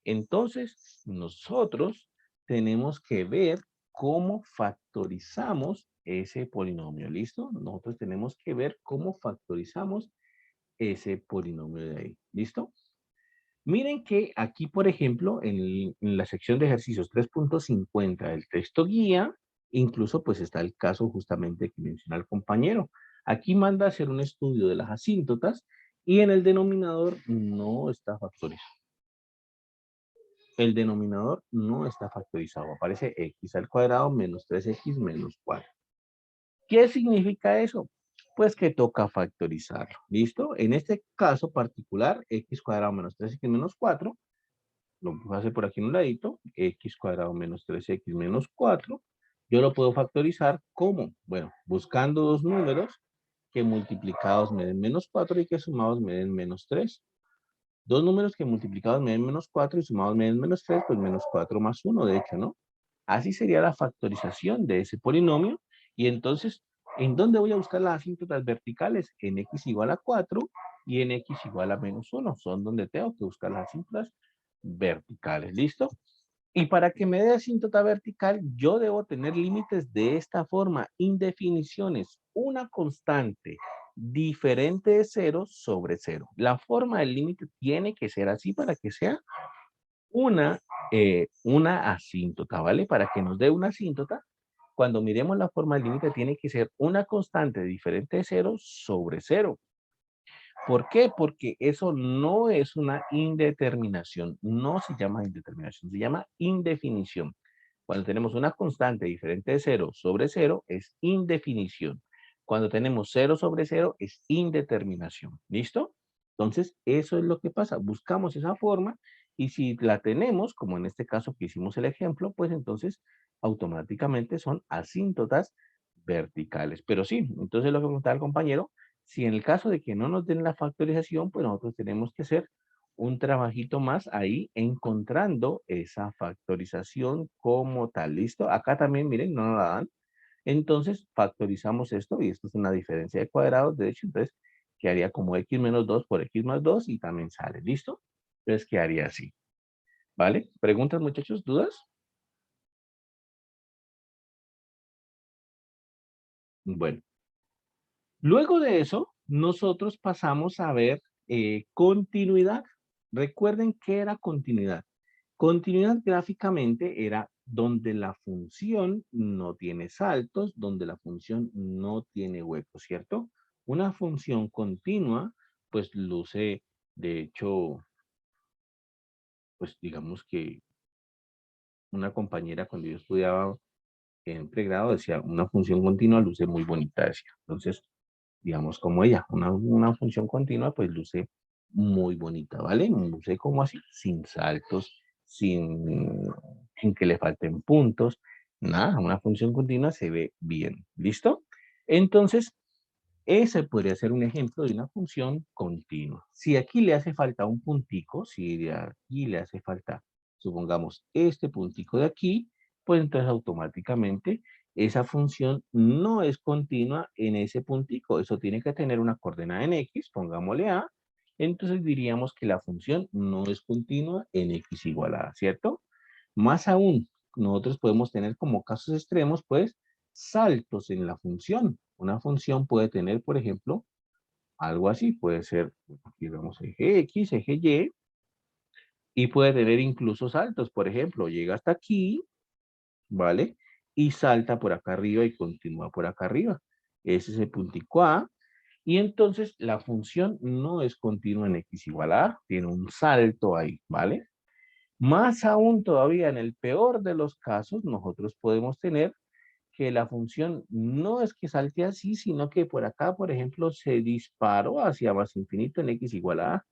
entonces nosotros tenemos que ver cómo factorizamos ese polinomio. ¿Listo? Nosotros tenemos que ver cómo factorizamos ese polinomio de ahí. ¿Listo? Miren que aquí, por ejemplo, en la sección de ejercicios 3.50 del texto guía, incluso pues está el caso justamente que menciona el compañero. Aquí manda a hacer un estudio de las asíntotas y en el denominador no está factorizado. El denominador no está factorizado. Aparece x al cuadrado menos 3x menos 4. ¿Qué significa eso? Pues que toca factorizarlo. ¿Listo? En este caso particular, x cuadrado menos 3x menos 4, lo voy a hacer por aquí en un ladito, x cuadrado menos 3x menos 4, yo lo puedo factorizar ¿cómo? Bueno, buscando dos números que multiplicados me den menos 4 y que sumados me den menos 3. Dos números que multiplicados me den menos 4 y sumados me den menos 3, pues menos 4 más 1, de hecho, ¿no? Así sería la factorización de ese polinomio. Y entonces, ¿en dónde voy a buscar las asíntotas verticales? En x igual a 4 y en x igual a menos 1. Son donde tengo que buscar las asíntotas verticales. ¿Listo? Y para que me dé asíntota vertical, yo debo tener límites de esta forma, indefiniciones, una constante diferente de 0 sobre 0. La forma del límite tiene que ser así para que sea una, una asíntota, ¿vale? Para que nos dé una asíntota, cuando miremos la forma del límite tiene que ser una constante diferente de 0 sobre 0. ¿Por qué? Porque eso no es una indeterminación, no se llama indeterminación, se llama indefinición. Cuando tenemos una constante diferente de 0 sobre 0 es indefinición. Cuando tenemos 0 sobre 0 es indeterminación. ¿Listo? Entonces, eso es lo que pasa. Buscamos esa forma y si la tenemos, como en este caso que hicimos el ejemplo, pues entonces automáticamente son asíntotas verticales. Pero sí, entonces lo que preguntaba el compañero, si en el caso de que no nos den la factorización, pues nosotros tenemos que hacer un trabajito más ahí encontrando esa factorización como tal. ¿Listo? Acá también, miren, no nos la dan. Entonces, factorizamos esto y esto es una diferencia de cuadrados. De hecho, entonces, quedaría como x menos 2 por x más 2 y también sale. ¿Listo? Entonces, quedaría así. ¿Vale? ¿Preguntas, muchachos? ¿Dudas? Bueno. Luego de eso, nosotros pasamos a ver continuidad. Recuerden qué era continuidad. Continuidad gráficamente era donde la función no tiene saltos, donde la función no tiene huecos, ¿cierto? Una función continua, pues luce, de hecho, pues digamos que una compañera cuando yo estudiaba en pregrado decía, una función continua luce muy bonita, decía. Entonces, digamos como ella, una función continua, pues luce muy bonita, ¿vale? Luce como así, sin saltos, sin que le falten puntos, nada, una función continua se ve bien, ¿listo? Entonces, ese podría ser un ejemplo de una función continua. Si aquí le hace falta un puntico, si de aquí le hace falta, supongamos, este puntico de aquí, pues entonces automáticamente esa función no es continua en ese puntico. Eso tiene que tener una coordenada en x, pongámosle a. Entonces diríamos que la función no es continua en x igual a, ¿cierto? Más aún, nosotros podemos tener como casos extremos, pues, saltos en la función. Una función puede tener, por ejemplo, algo así. Puede ser, aquí vemos eje X, eje Y, y puede tener incluso saltos. Por ejemplo, llega hasta aquí, ¿vale? Y salta por acá arriba y continúa por acá arriba. Ese es el puntico A. Y entonces la función no es continua en X igual a A, tiene un salto ahí, ¿vale? Más aún todavía, en el peor de los casos, nosotros podemos tener que la función no es que salte así, sino que por acá, por ejemplo, se disparó hacia más infinito en x igual a.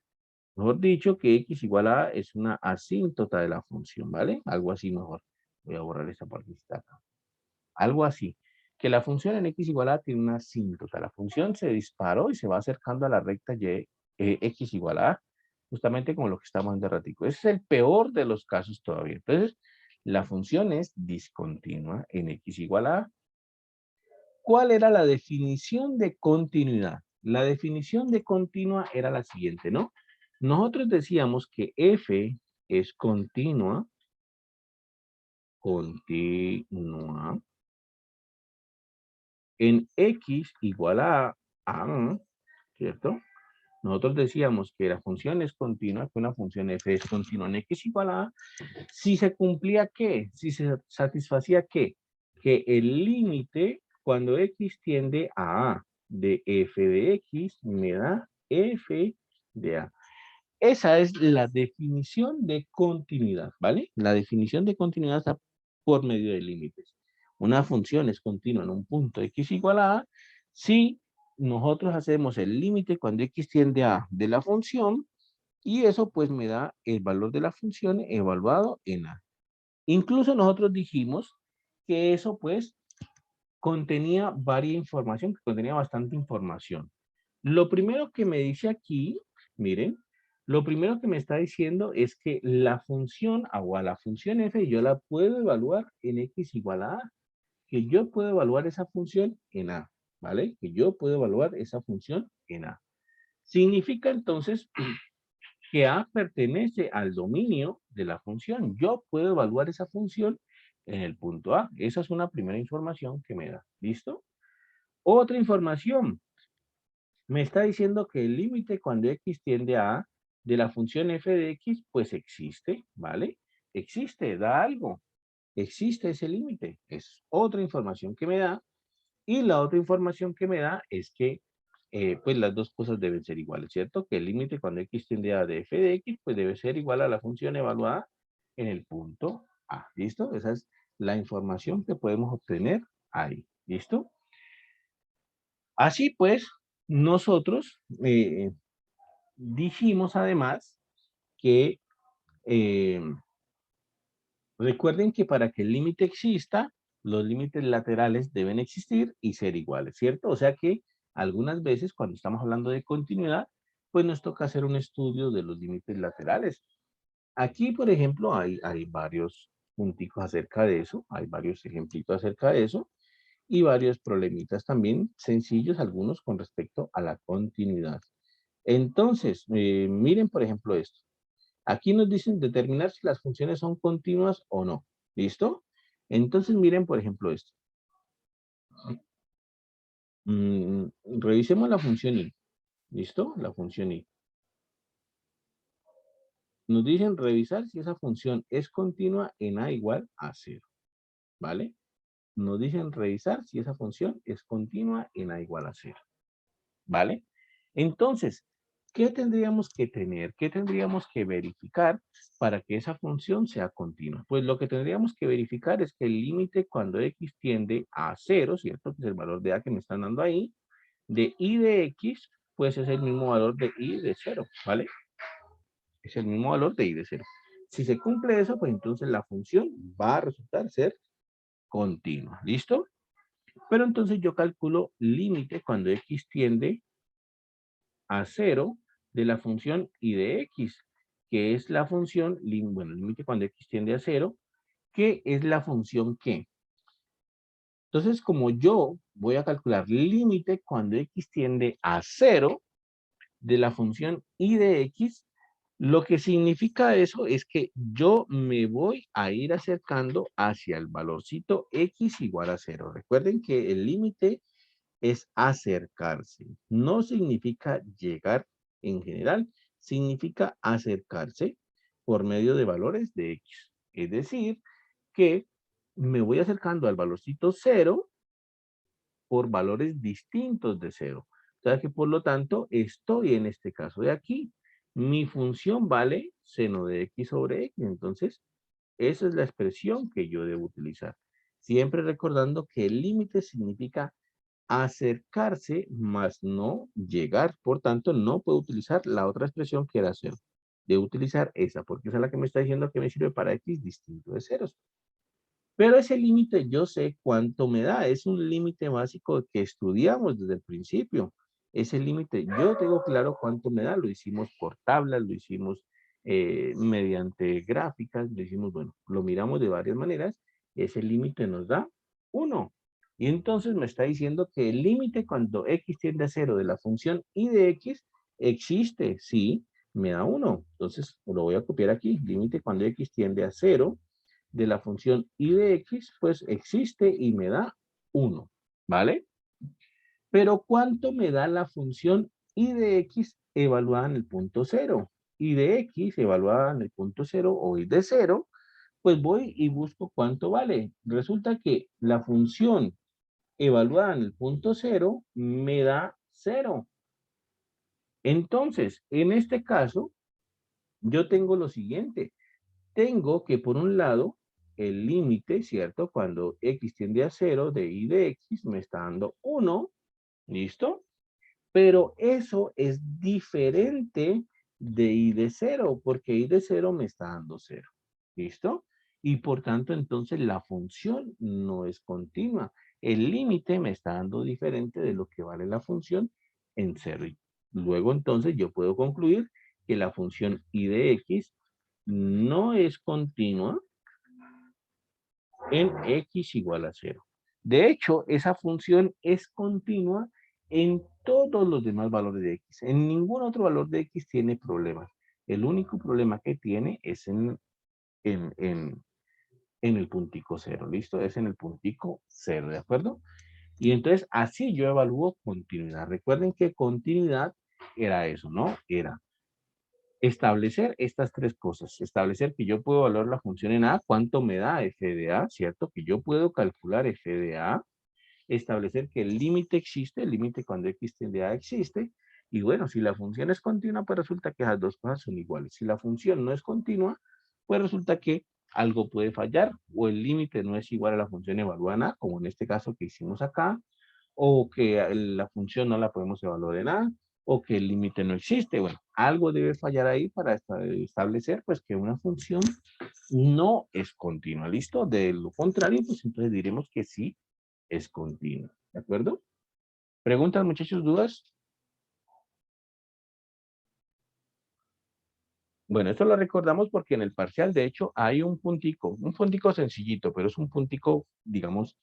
Mejor dicho, que x igual a es una asíntota de la función, ¿vale? Algo así mejor. Voy a borrar esta partecita acá. algo así. Que la función en x igual a tiene una asíntota. La función se disparó y se va acercando a la recta y, x igual a, justamente como lo que estamos viendo ratico. Ese es el peor de los casos todavía. Entonces, la función es discontinua en x igual a. ¿Cuál era la definición de continuidad? La definición de continua era la siguiente, ¿no? Nosotros decíamos que f es continua en x igual a, ¿cierto? Nosotros decíamos que la función es continua, que una función f es continua en x igual a, si se cumplía ¿qué? Si se satisfacía ¿qué? Que el límite cuando x tiende a de f de x me da f de a. Esa es la definición de continuidad, ¿vale? La definición de continuidad está por medio de límites. Una función es continua en un punto x igual a si nosotros hacemos el límite cuando x tiende a de la función y eso pues me da el valor de la función evaluado en a. Incluso nosotros dijimos que eso pues contenía varias información, que contenía bastante información. Lo primero que me dice aquí, miren, lo primero que me está diciendo es que la función o a la función f yo la puedo evaluar en x igual a, que yo puedo evaluar esa función en a, ¿vale? Que yo puedo evaluar esa función en a. Significa entonces que a pertenece al dominio de la función. Yo puedo evaluar esa función en el punto a. Esa es una primera información que me da. ¿Listo? Otra información. Me está diciendo que el límite cuando x tiende a de la función f de x, pues existe, ¿vale? Existe, da algo. Existe ese límite. Es otra información que me da. Y la otra información que me da es que, pues las dos cosas deben ser iguales, ¿cierto? Que el límite cuando x tiende a de f de x, pues debe ser igual a la función evaluada en el punto a. ¿Listo? Esa es la información que podemos obtener ahí. ¿Listo? Así pues, nosotros dijimos además que recuerden que para que el límite exista, los límites laterales deben existir y ser iguales, ¿cierto? O sea que algunas veces cuando estamos hablando de continuidad, pues nos toca hacer un estudio de los límites laterales. Aquí, por ejemplo, hay varios punticos acerca de eso, hay varios ejemplitos acerca de eso y varios problemitas también sencillos, algunos con respecto a la continuidad. Entonces, miren, por ejemplo, esto. Aquí nos dicen determinar si las funciones son continuas o no. ¿Listo? Entonces, miren, por ejemplo, esto. Revisemos la función i. ¿Listo? La función i. Nos dicen revisar si esa función es continua en a igual a 0. ¿Vale? Nos dicen revisar si esa función es continua en a igual a 0. ¿Vale? Entonces, ¿qué tendríamos que tener? ¿Qué tendríamos que verificar para que esa función sea continua? Pues lo que tendríamos que verificar es que el límite cuando x tiende a 0, ¿cierto? Que es el valor de a que me están dando ahí, de i de x, pues es el mismo valor de i de 0, ¿vale? Es el mismo valor de i de 0. Si se cumple eso, pues entonces la función va a resultar ser continua, ¿listo? Pero entonces yo calculo límite cuando x tiende a 0 de la función i de x, que es la función, bueno, límite cuando x tiende a 0, que es la función que. Entonces, como yo voy a calcular límite cuando x tiende a 0 de la función i de x, lo que significa eso es que yo me voy a ir acercando hacia el valorcito x igual a 0. Recuerden que el límite es acercarse. No significa llegar en general, significa acercarse por medio de valores de x. Es decir, que me voy acercando al valorcito 0 por valores distintos de 0. O sea que por lo tanto estoy en este caso de aquí. Mi función vale seno de x sobre x. Entonces, esa es la expresión que yo debo utilizar. Siempre recordando que el límite significa acercarse más no llegar. Por tanto, no puedo utilizar la otra expresión que era 0. Debo utilizar esa, porque esa es la que me está diciendo que me sirve para x distinto de ceros. Pero ese límite yo sé cuánto me da. Es un límite básico que estudiamos desde el principio. Ese límite yo tengo claro cuánto me da. Lo hicimos por tablas, lo hicimos mediante gráficas, lo hicimos, bueno, lo miramos de varias maneras. Ese límite nos da 1. Y entonces me está diciendo que el límite cuando x tiende a 0 de la función y de x existe. Sí, me da 1. Entonces lo voy a copiar aquí. Límite cuando x tiende a 0 de la función y de x, pues existe y me da 1, ¿vale? Pero ¿cuánto me da la función y de x evaluada en el punto 0? Y de x evaluada en el punto 0 o y de 0, pues voy y busco cuánto vale. Resulta que la función evaluada en el punto 0 me da 0. Entonces, en este caso, yo tengo lo siguiente. Tengo que, por un lado, el límite, ¿cierto? Cuando x tiende a 0 de y de x me está dando 1, ¿listo? Pero eso es diferente de y de 0, porque y de 0 me está dando 0, ¿listo? Y por tanto, entonces, la función no es continua. El límite me está dando diferente de lo que vale la función en 0. Y luego, entonces, yo puedo concluir que la función y de x no es continua en x igual a 0. De hecho, esa función es continua en todos los demás valores de x. En ningún otro valor de x tiene problemas. El único problema que tiene es en, en, en el puntico 0, ¿listo? Es en el puntico 0, ¿de acuerdo? Y entonces así yo evalúo continuidad. Recuerden que continuidad era eso, ¿no? Era establecer estas tres cosas. Establecer que yo puedo evaluar la función en A, cuánto me da f de A, ¿cierto? Que yo puedo calcular f de A. Establecer que el límite existe, el límite cuando x tiende a existe. Y bueno, si la función es continua, pues resulta que esas dos cosas son iguales. Si la función no es continua, pues resulta que algo puede fallar o el límite no es igual a la función evaluada en A, como en este caso que hicimos acá, o que la función no la podemos evaluar en A, o que el límite no existe. Bueno, algo debe fallar ahí para establecer pues que una función no es continua, ¿listo? De lo contrario, pues entonces diremos que sí es continua, ¿de acuerdo? ¿Preguntas, muchachos, dudas? Bueno, esto lo recordamos porque en el parcial, de hecho, hay un puntico sencillito, pero es un puntico, digamos,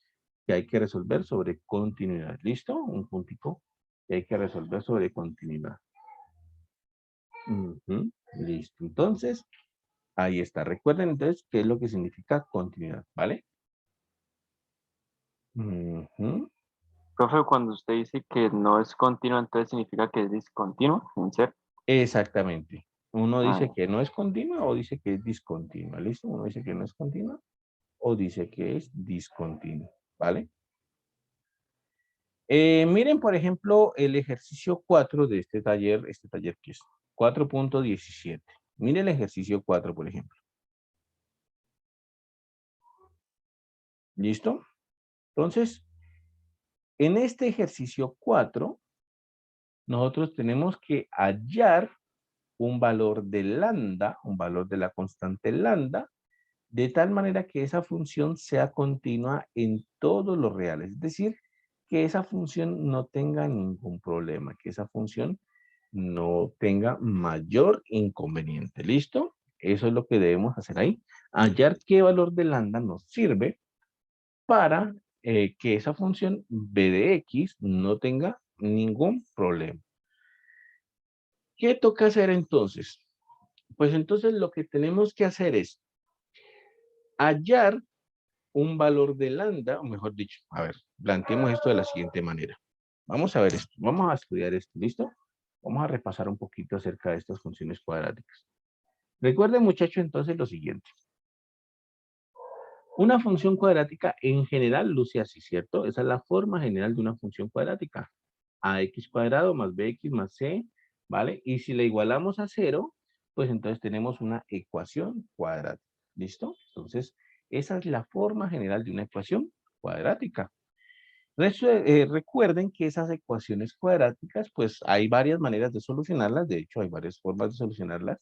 que hay que resolver sobre continuidad. ¿Listo? Un puntico que hay que resolver sobre continuidad. Ujú, listo. Entonces, ahí está. Recuerden entonces qué es lo que significa continuidad, ¿vale? Ujú, Profe, cuando usted dice que no es continua, entonces significa que es discontinuo, en ser. exactamente. Uno dice Ah, que no es continua o dice que es discontinua, ¿listo? Uno dice que no es continua o dice que es discontinua, ¿vale? Miren, por ejemplo, el ejercicio 4 de este taller que es 4.17. Miren el ejercicio 4, por ejemplo. ¿Listo? Entonces, en este ejercicio 4, nosotros tenemos que hallar un valor de lambda, un valor de la constante lambda, de tal manera que esa función sea continua en todos los reales. Es decir, que esa función no tenga ningún problema, que esa función no tenga mayor inconveniente. ¿Listo? Eso es lo que debemos hacer ahí. Hallar qué valor de lambda nos sirve para que esa función b de x no tenga ningún problema. ¿Qué toca hacer entonces? Pues entonces lo que tenemos que hacer es hallar un valor de lambda, o mejor dicho, a ver, planteemos esto de la siguiente manera. Vamos a ver esto, vamos a estudiar esto, ¿listo? Vamos a repasar un poquito acerca de estas funciones cuadráticas. Recuerden, muchachos, entonces lo siguiente. Una función cuadrática en general luce así, ¿cierto? Esa es la forma general de una función cuadrática. Ax cuadrado más bx más c, ¿vale? Y si la igualamos a 0, pues entonces tenemos una ecuación cuadrática. ¿Listo? Entonces, esa es la forma general de una ecuación cuadrática. Recuerden que esas ecuaciones cuadráticas, pues hay varias maneras de solucionarlas. De hecho, hay varias formas de solucionarlas.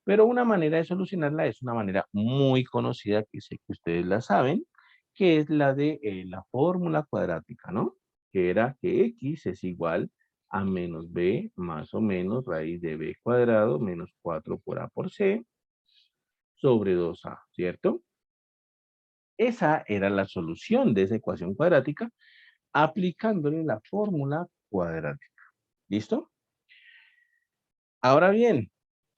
Pero una manera de solucionarla es una manera muy conocida que sé que ustedes la saben. que es la de la fórmula cuadrática, ¿no? Que era que x es igual a menos b más o menos raíz de b cuadrado menos 4 por a por c sobre 2a, ¿cierto? Esa era la solución de esa ecuación cuadrática aplicándole la fórmula cuadrática. ¿Listo? Ahora bien,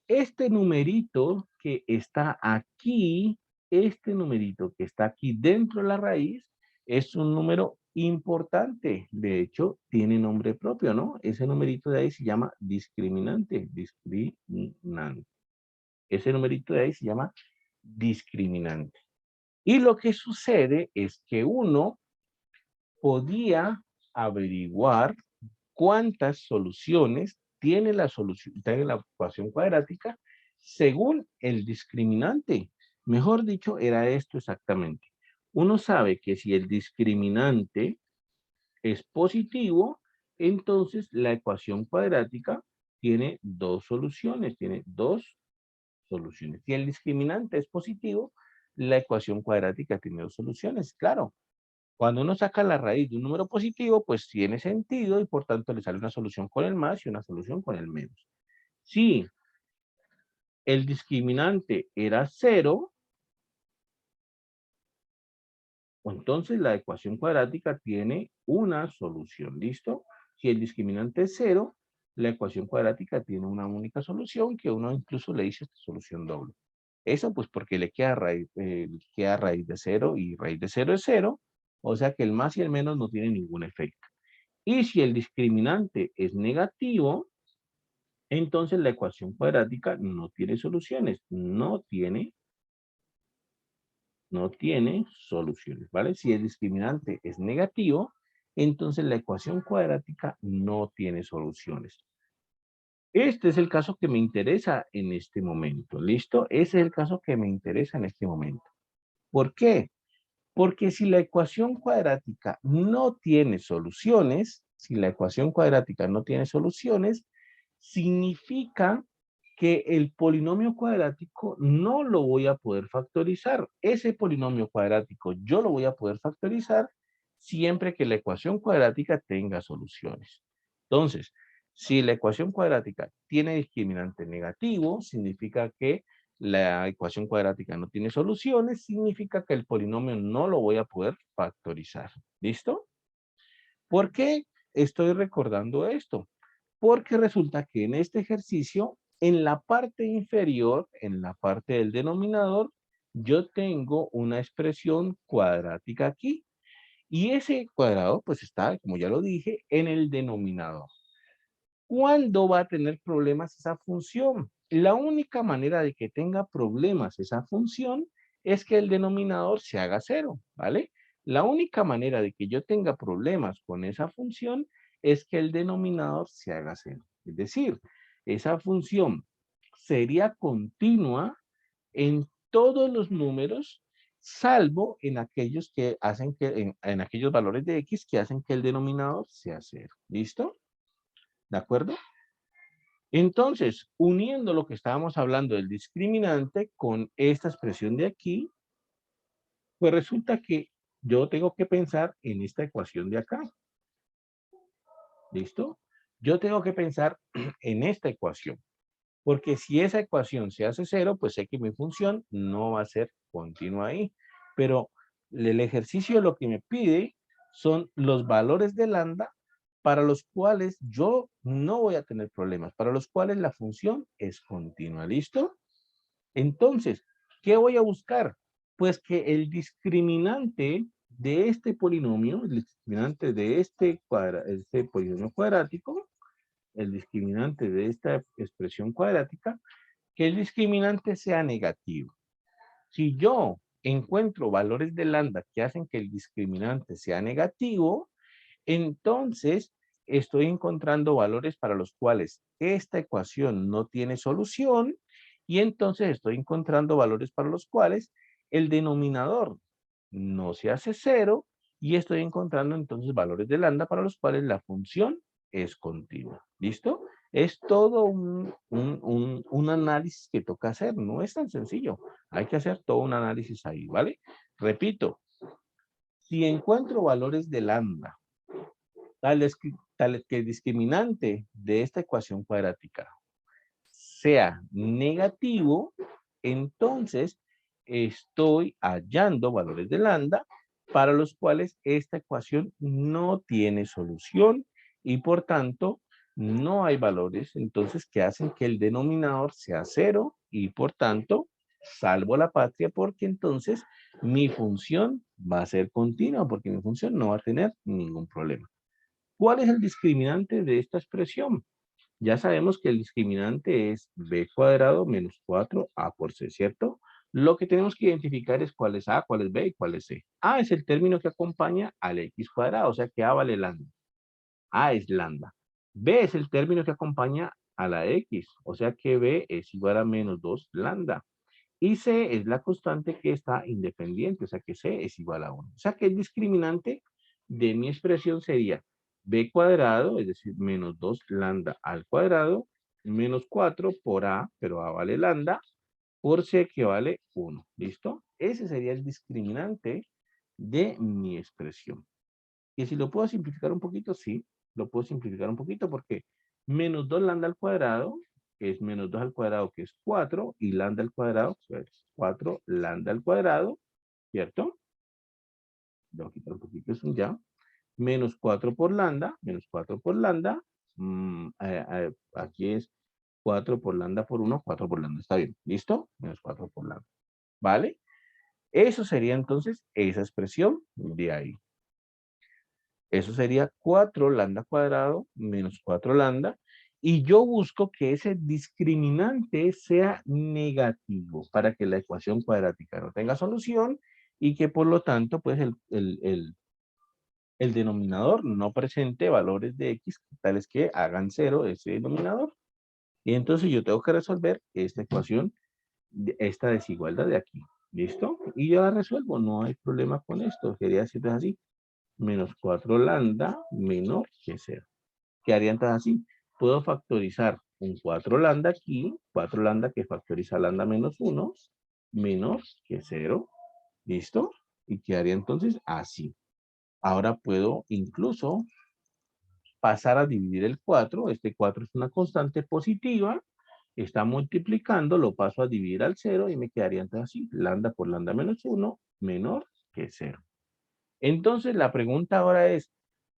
este numerito que está aquí, este numerito que está aquí dentro de la raíz, es un número importante. De hecho, tiene nombre propio, ¿no? Ese numerito de ahí se llama discriminante. Discriminante. Ese numerito de ahí se llama discriminante. Y lo que sucede es que uno podía averiguar cuántas soluciones tiene tiene la ecuación cuadrática según el discriminante. Mejor dicho, era esto exactamente. Uno sabe que si el discriminante es positivo, entonces la ecuación cuadrática tiene dos soluciones, tiene dos soluciones. Si el discriminante es positivo, la ecuación cuadrática tiene dos soluciones, claro. Cuando uno saca la raíz de un número positivo, pues tiene sentido y por tanto le sale una solución con el más y una solución con el menos. Si el discriminante era cero, entonces la ecuación cuadrática tiene una solución, ¿listo? Si el discriminante es cero, la ecuación cuadrática tiene una única solución que uno incluso le dice solución doble. Eso pues porque le queda raíz de cero y raíz de cero es cero, o sea que el más y el menos no tienen ningún efecto. Y si el discriminante es negativo, entonces la ecuación cuadrática no tiene soluciones, no tiene soluciones, ¿vale? Si el discriminante es negativo, entonces la ecuación cuadrática no tiene soluciones. Este es el caso que me interesa en este momento, ¿listo? Ese es el caso que me interesa en este momento. ¿Por qué? Porque si la ecuación cuadrática no tiene soluciones, si la ecuación cuadrática no tiene soluciones, significa que el polinomio cuadrático no lo voy a poder factorizar. Ese polinomio cuadrático yo lo voy a poder factorizar siempre que la ecuación cuadrática tenga soluciones. Entonces, si la ecuación cuadrática tiene discriminante negativo, significa que la ecuación cuadrática no tiene soluciones, significa que el polinomio no lo voy a poder factorizar. ¿Listo? ¿Por qué estoy recordando esto? Porque resulta que en este ejercicio, en la parte inferior, en la parte del denominador, yo tengo una expresión cuadrática aquí. Y ese cuadrado, pues está, como ya lo dije, en el denominador. ¿Cuándo va a tener problemas esa función? La única manera de que tenga problemas esa función es que el denominador se haga cero, ¿vale? La única manera de que yo tenga problemas con esa función es que el denominador se haga cero. Es decir, esa función sería continua en todos los números, salvo en aquellos que hacen que, en aquellos valores de x que hacen que el denominador sea cero. ¿Listo? ¿De acuerdo? Entonces, uniendo lo que estábamos hablando del discriminante con esta expresión de aquí, pues resulta que yo tengo que pensar en esta ecuación de acá. ¿Listo? Yo tengo que pensar en esta ecuación. Porque si esa ecuación se hace cero, pues sé que mi función no va a ser continua ahí. Pero el ejercicio lo que me pide son los valores de lambda para los cuales yo no voy a tener problemas, para los cuales la función es continua. ¿Listo? Entonces, ¿qué voy a buscar? Pues que el discriminante de este polinomio, el discriminante de este polinomio cuadrático, el discriminante de esta expresión cuadrática, que el discriminante sea negativo. Si yo encuentro valores de lambda que hacen que el discriminante sea negativo, entonces estoy encontrando valores para los cuales esta ecuación no tiene solución y entonces estoy encontrando valores para los cuales el denominador no se hace cero y estoy encontrando entonces valores de lambda para los cuales la función es continua. ¿Listo? Es todo un análisis que toca hacer. No es tan sencillo. Hay que hacer todo un análisis ahí, ¿vale? Repito, Si encuentro valores de lambda, tal que el discriminante de esta ecuación cuadrática sea negativo, entonces estoy hallando valores de lambda para los cuales esta ecuación no tiene solución y por tanto no hay valores entonces que hacen que el denominador sea cero y por tanto salvo la patria porque entonces mi función va a ser continua porque mi función no va a tener ningún problema. ¿Cuál es el discriminante de esta expresión? Ya sabemos que el discriminante es b cuadrado menos 4a por c, ¿cierto? Lo que tenemos que identificar es cuál es a, cuál es b y cuál es c. A es el término que acompaña al x cuadrado, o sea que a vale lambda. A es lambda. B es el término que acompaña a la x, o sea que b es igual a menos 2 lambda. Y c es la constante que está independiente, o sea que c es igual a 1. O sea que el discriminante de mi expresión sería b cuadrado, es decir, menos 2 lambda al cuadrado, menos 4 por a, pero a vale lambda, por c que vale 1. ¿Listo? Ese sería el discriminante de mi expresión. Y si lo puedo simplificar un poquito, sí, lo puedo simplificar un poquito porque menos 2 lambda al cuadrado es menos 2 al cuadrado, que es 4, y lambda al cuadrado, pues 4 lambda al cuadrado, ¿cierto? Voy a quitar un poquito eso ya. Menos 4 por lambda, menos 4 por lambda. Aquí es 4 por lambda por 1, 4 por lambda, está bien, ¿listo? Menos 4 por lambda, ¿vale? Eso sería entonces esa expresión de ahí. Eso sería 4 lambda cuadrado menos 4 lambda. Y yo busco que ese discriminante sea negativo para que la ecuación cuadrática no tenga solución y que por lo tanto pues el denominador no presente valores de x tales que hagan cero ese denominador. Y entonces yo tengo que resolver esta ecuación, esta desigualdad de aquí. ¿Listo? Y yo la resuelvo, no hay problema con esto. Quería decirles así menos 4 lambda menor que 0. Quedaría entonces así. Puedo factorizar un 4 lambda aquí, 4 lambda que factoriza lambda menos 1, menos que 0. ¿Listo? Y quedaría entonces así. Ahora puedo incluso pasar a dividir el 4. Este 4 es una constante positiva. Está multiplicando, lo paso a dividir al 0 y me quedaría entonces así. Lambda por lambda menos 1 menor que 0. Entonces la pregunta ahora es,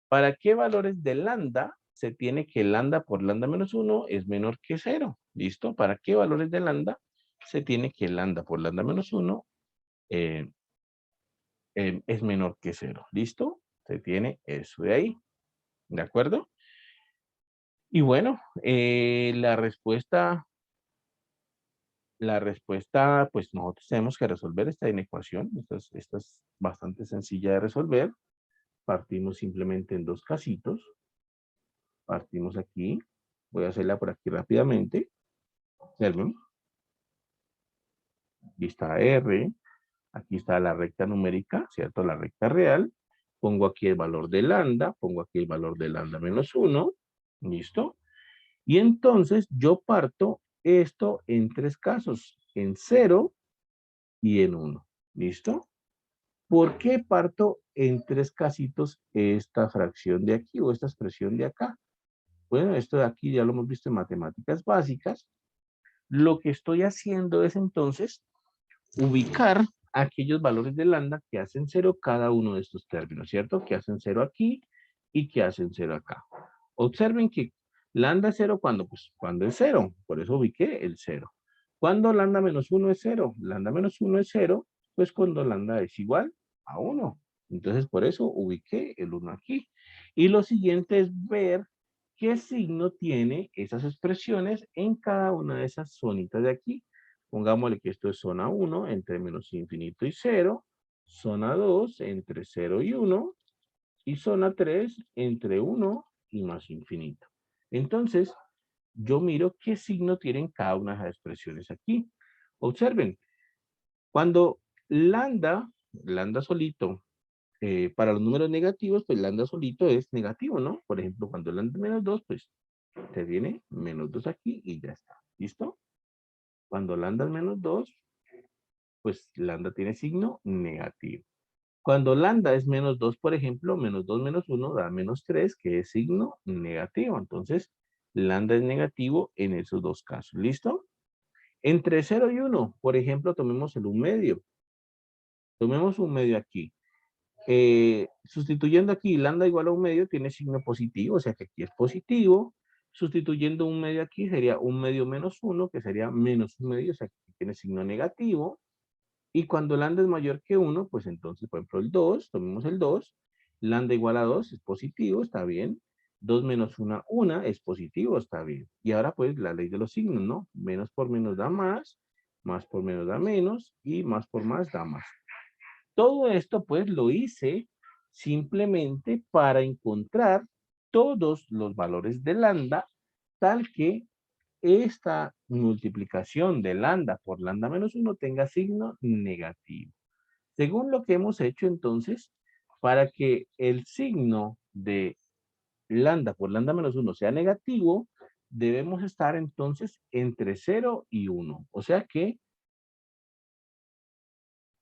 ¿para qué valores de lambda se tiene que lambda por lambda menos 1 es menor que 0? ¿Listo? ¿Para qué valores de lambda se tiene que lambda por lambda menos 1 es menor que 0? ¿Listo? Se tiene eso de ahí. ¿De acuerdo? Y bueno, la respuesta, pues nosotros tenemos que resolver esta inecuación. Esta es bastante sencilla de resolver. Partimos simplemente en dos casitos. Partimos aquí. Voy a hacerla por aquí rápidamente. Observen. Aquí está R. Aquí está la recta numérica, ¿cierto? La recta real. Pongo aquí el valor de lambda. Pongo aquí el valor de lambda menos 1. ¿Listo? Y entonces yo parto esto en tres casos. En 0 y en 1. ¿Listo? ¿Por qué parto en tres casitos esta fracción de aquí o esta expresión de acá? Bueno, esto de aquí ya lo hemos visto en matemáticas básicas. Lo que estoy haciendo es entonces ubicar aquellos valores de lambda que hacen cero cada uno de estos términos, ¿cierto? Que hacen cero aquí y que hacen cero acá. Observen que lambda es cero cuando, pues, cuando es cero, por eso ubiqué el cero. Cuando lambda menos 1 es cero, lambda menos 1 es cero, pues cuando lambda es igual a 1. Entonces por eso ubiqué el 1 aquí. Y lo siguiente es ver qué signo tiene esas expresiones en cada una de esas zonitas de aquí. Pongámosle que esto es zona 1 entre menos infinito y 0, zona 2 entre 0 y 1, y zona 3 entre 1 y más infinito. Entonces, yo miro qué signo tienen cada una de las expresiones aquí. Observen, cuando lambda solito, para los números negativos, pues lambda solito es negativo, ¿no? Por ejemplo, cuando lambda es menos 2, pues te viene menos 2 aquí y ya está. ¿Listo? Cuando lambda es menos 2, pues lambda tiene signo negativo. Cuando lambda es menos 2, por ejemplo, menos 2 menos 1 da menos 3, que es signo negativo. Entonces, lambda es negativo en esos dos casos. ¿Listo? Entre 0 y 1, por ejemplo, tomemos el 1 medio. Tomemos un medio aquí. Sustituyendo aquí lambda igual a un medio tiene signo positivo, o sea que aquí es positivo. Sustituyendo un medio aquí sería un medio menos 1, que sería menos un medio, o sea que aquí tiene signo negativo. Y cuando lambda es mayor que 1, pues entonces, por ejemplo, el 2, tomemos el 2, lambda igual a 2 es positivo, está bien. 2 menos 1 es positivo, está bien. Y ahora pues la ley de los signos, ¿no? Menos por menos da más por menos da menos, y más por más da más. Todo esto pues lo hice simplemente para encontrar todos los valores de lambda, tal que esta multiplicación de lambda por lambda menos 1 tenga signo negativo. Según lo que hemos hecho entonces, para que el signo de lambda por lambda menos 1 sea negativo, debemos estar entonces entre 0 y 1. O sea que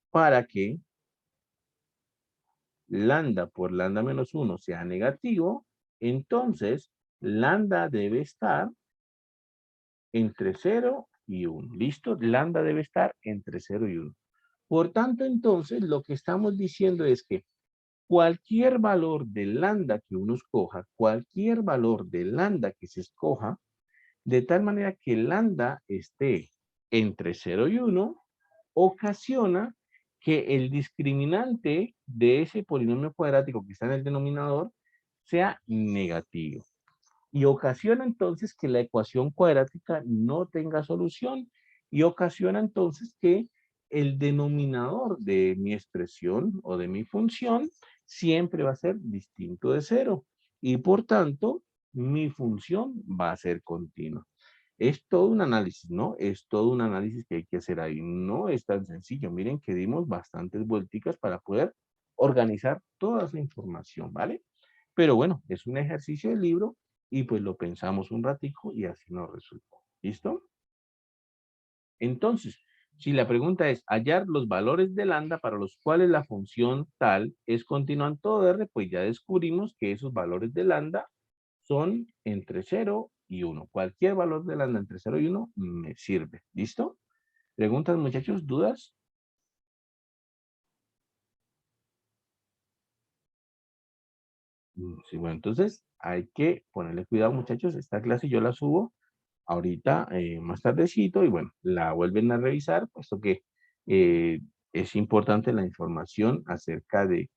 para que lambda por lambda menos 1 sea negativo, entonces lambda debe estar entre 0 y 1. ¿Listo? Lambda debe estar entre 0 y 1. Por tanto, entonces, lo que estamos diciendo es que cualquier valor de lambda que uno escoja, cualquier valor de lambda que se escoja, de tal manera que lambda esté entre 0 y 1, ocasiona que el discriminante de ese polinomio cuadrático que está en el denominador sea negativo. Y ocasiona entonces que la ecuación cuadrática no tenga solución y ocasiona entonces que el denominador de mi expresión o de mi función siempre va a ser distinto de cero. Y por tanto, mi función va a ser continua. Es todo un análisis, ¿no? Es todo un análisis que hay que hacer ahí. No es tan sencillo. Miren que dimos bastantes vuelticas para poder organizar toda esa información, ¿vale? Pero bueno, es un ejercicio del libro y pues lo pensamos un ratico y así nos resultó. ¿Listo? Entonces, si la pregunta es hallar los valores de lambda para los cuales la función tal es continua en todo R, pues ya descubrimos que esos valores de lambda son entre 0 y 1. Cualquier valor de lambda entre 0 y 1 me sirve. ¿Listo? ¿Preguntas, muchachos? ¿Dudas? Sí, bueno, entonces hay que ponerle cuidado, muchachos. Esta clase yo la subo ahorita, más tardecito, y bueno, la vuelven a revisar, puesto que es importante la información acerca de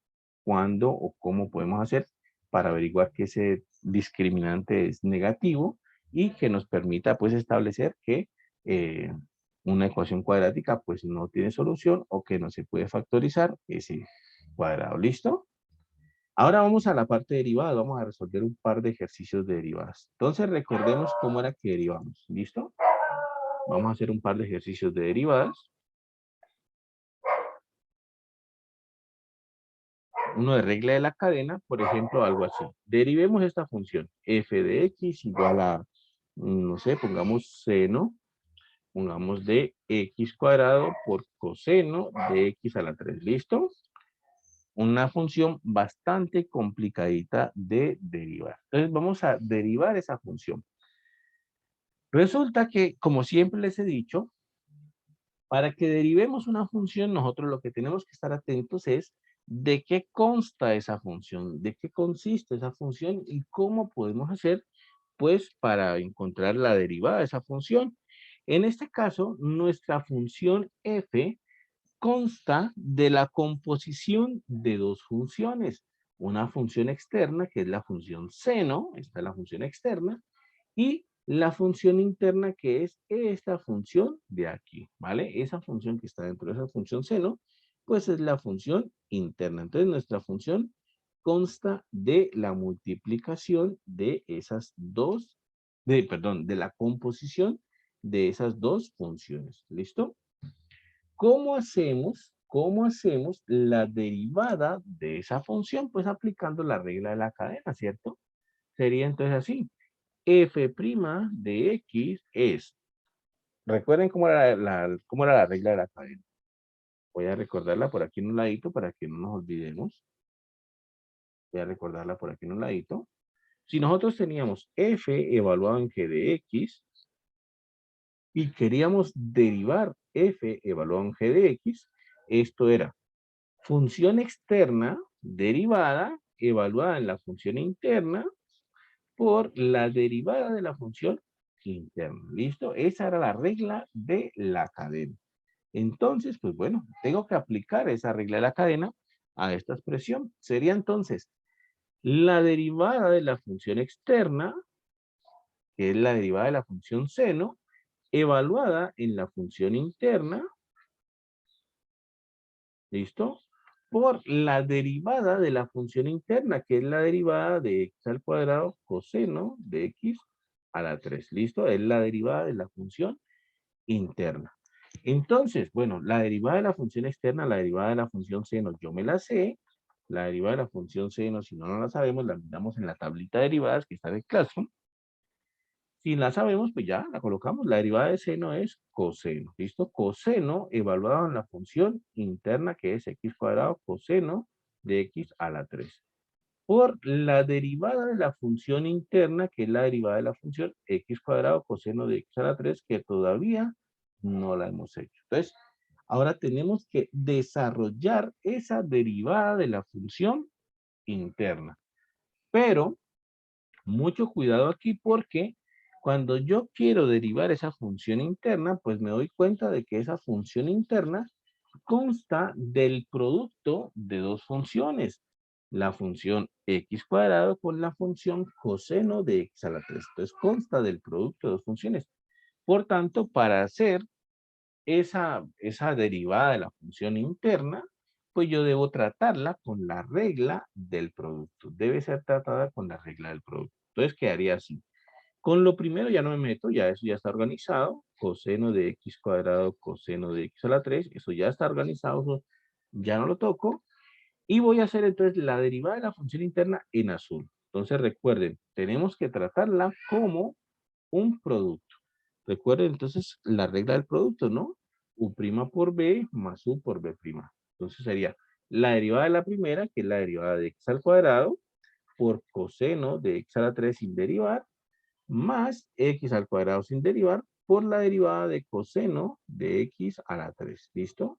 cuándo o cómo podemos hacer para averiguar que ese discriminante es negativo y que nos permita pues establecer que eh, una ecuación cuadrática pues no tiene solución o que no se puede factorizar ese cuadrado. ¿Listo? Ahora vamos a la parte derivada, vamos a resolver un par de ejercicios de derivadas. Entonces recordemos cómo era que derivamos, ¿listo? Vamos a hacer un par de ejercicios de derivadas. Uno de regla de la cadena, por ejemplo, algo así. Derivemos esta función, f de x igual a, no sé, pongamos seno, pongamos de x cuadrado por coseno de x a la 3, ¿listo? Una función bastante complicadita de derivar. Entonces vamos a derivar esa función. Resulta que, como siempre les he dicho, para que derivemos una función, nosotros lo que tenemos que estar atentos es de qué consta esa función, de qué consiste esa función y cómo podemos hacer, pues, para encontrar la derivada de esa función. En este caso, nuestra función f consta de la composición de dos funciones. Una función externa, que es la función seno, esta es la función externa, y la función interna, que es esta función de aquí, ¿vale? Esa función que está dentro de esa función seno, pues es la función interna. Entonces, nuestra función consta de la multiplicación de esas dos, perdón, de la composición de esas dos funciones. ¿Listo? ¿Cómo hacemos la derivada de esa función? Pues aplicando la regla de la cadena, ¿cierto? Sería entonces así. F' de X es, recuerden cómo era la regla de la cadena. Voy a recordarla por aquí en un ladito para que no nos olvidemos. Voy a recordarla por aquí en un ladito. Si nosotros teníamos f evaluado en g de x y queríamos derivar f evaluado en g de x, esto era función externa derivada evaluada en la función interna por la derivada de la función interna. ¿Listo? Esa era la regla de la cadena. Entonces, pues bueno, tengo que aplicar esa regla de la cadena a esta expresión. Sería entonces la derivada de la función externa, que es la derivada de la función seno, evaluada en la función interna, ¿listo? Por la derivada de la función interna, que es la derivada de x al cuadrado coseno de x a la 3, ¿listo? Es la derivada de la función interna. Entonces, bueno, la derivada de la función externa, la derivada de la función seno, yo me la sé. La derivada de la función seno, si no, no la sabemos, la miramos en la tablita de derivadas que está en el Classroom. Si la sabemos, pues ya la colocamos. La derivada de seno es coseno. ¿Listo? Coseno evaluado en la función interna que es x cuadrado coseno de x a la 3. Por la derivada de la función interna que es la derivada de la función x cuadrado coseno de x a la 3 que todavía no la hemos hecho. Entonces, ahora tenemos que desarrollar esa derivada de la función interna. Pero mucho cuidado aquí porque cuando yo quiero derivar esa función interna, pues me doy cuenta de que esa función interna consta del producto de dos funciones. La función x cuadrado con la función coseno de x a la 3. Entonces consta del producto de dos funciones. Por tanto, para hacer esa derivada de la función interna, pues yo debo tratarla con la regla del producto. Debe ser tratada con la regla del producto. Entonces quedaría así. Con lo primero ya no me meto, ya eso ya está organizado. Coseno de x cuadrado, coseno de x a la 3, eso ya está organizado, eso ya no lo toco. Y voy a hacer entonces la derivada de la función interna en azul. Entonces recuerden, tenemos que tratarla como un producto. Recuerden entonces la regla del producto, ¿no? U' por b más u por b'. Entonces sería la derivada de la primera, que es la derivada de x al cuadrado, por coseno de x a la 3 sin derivar, más x al cuadrado sin derivar, por la derivada de coseno de x a la 3. ¿Listo?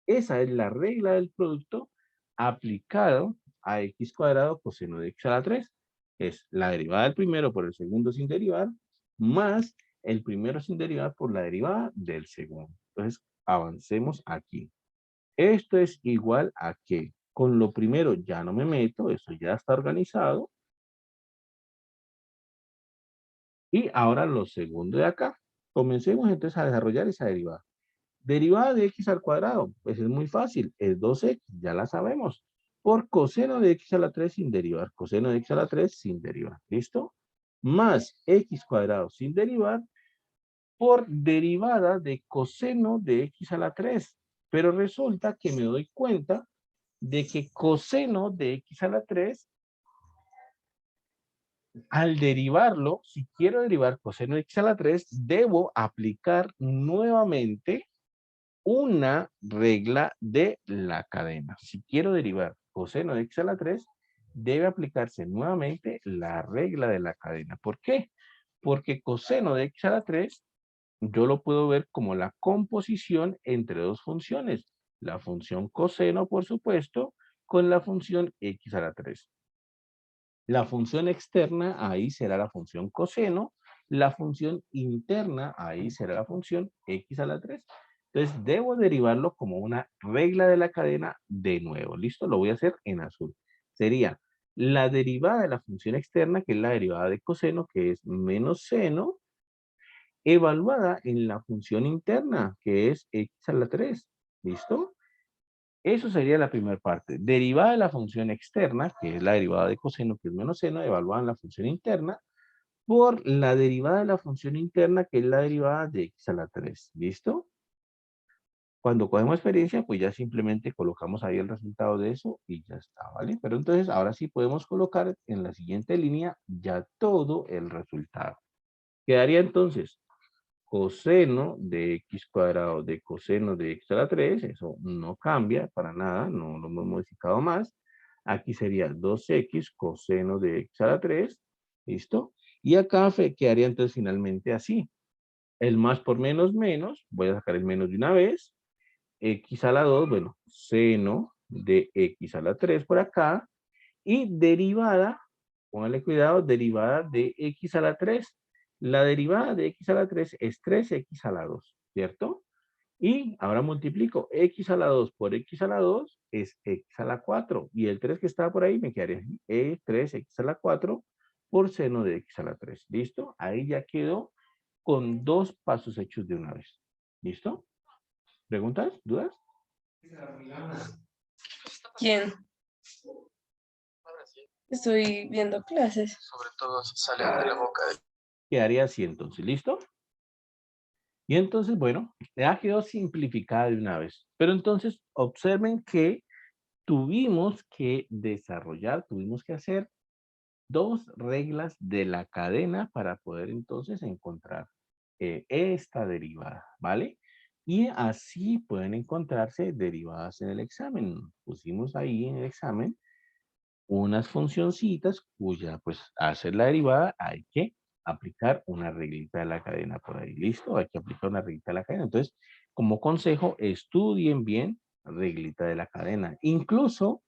Esa es la regla del producto aplicado a x cuadrado coseno de x a la 3. Es la derivada del primero por el segundo sin derivar, más el primero sin derivar por la derivada del segundo. Entonces, avancemos aquí. Esto es igual a que con lo primero ya no me meto, eso ya está organizado. Y ahora lo segundo de acá. Comencemos entonces a desarrollar esa derivada. Derivada de x al cuadrado, pues es muy fácil, es 2x, ya la sabemos. Por coseno de x a la 3 sin derivar, coseno de x a la 3 sin derivar, ¿listo? Más x cuadrado sin derivar por derivada de coseno de x a la 3. Pero resulta que me doy cuenta de que coseno de x a la 3, al derivarlo, si quiero derivar coseno de x a la 3, debo aplicar nuevamente una regla de la cadena. Si quiero derivar coseno de x a la 3, debe aplicarse nuevamente la regla de la cadena. ¿Por qué? Porque coseno de x a la 3, yo lo puedo ver como la composición entre dos funciones. La función coseno, por supuesto, con la función x a la 3. La función externa, ahí será la función coseno. La función interna, ahí será la función x a la 3. Entonces, debo derivarlo como una regla de la cadena de nuevo. ¿Listo? Lo voy a hacer en azul. Sería la derivada de la función externa, que es la derivada de coseno, que es menos seno, evaluada en la función interna, que es x a la 3. ¿Listo? Eso sería la primera parte. Derivada de la función externa, que es la derivada de coseno, que es menos seno, evaluada en la función interna, por la derivada de la función interna, que es la derivada de x a la 3. ¿Listo? Cuando cogemos experiencia, pues ya simplemente colocamos ahí el resultado de eso y ya está, ¿vale? Pero entonces ahora sí podemos colocar en la siguiente línea ya todo el resultado. Quedaría entonces coseno de x cuadrado de coseno de x a la 3, eso no cambia para nada, no lo hemos modificado más. Aquí sería 2x coseno de x a la 3, ¿listo? Y acá quedaría entonces finalmente así. El más por menos menos, voy a sacar el menos de una vez, x a la 2, bueno, seno de x a la 3 por acá, y derivada, póngale cuidado, derivada de x a la 3. La derivada de x a la 3 es 3x a la 2, ¿cierto? Y ahora multiplico x a la 2 por x a la 2 es x a la 4. Y el 3 que estaba por ahí me quedaría así, 3x a la 4 por seno de x a la 3. ¿Listo? Ahí ya quedó con 2 pasos hechos de una vez. ¿Listo? ¿Preguntas? ¿Dudas? ¿Quién? Estoy viendo clases. Sobre todo si sale de la boca de... Quedaría así entonces. ¿Listo? Y entonces, bueno, ya quedó simplificada de una vez. Pero entonces, observen que tuvimos que desarrollar, tuvimos que hacer 2 reglas de la cadena para poder entonces encontrar esta derivada, ¿vale? Y así pueden encontrarse derivadas en el examen. Pusimos ahí en el examen unas funcioncitas cuya, pues, hacer la derivada hay que aplicar una reglita de la cadena por ahí. ¿Listo? Hay que aplicar una reglita de la cadena. Entonces, como consejo, estudien bien reglita de la cadena. Incluso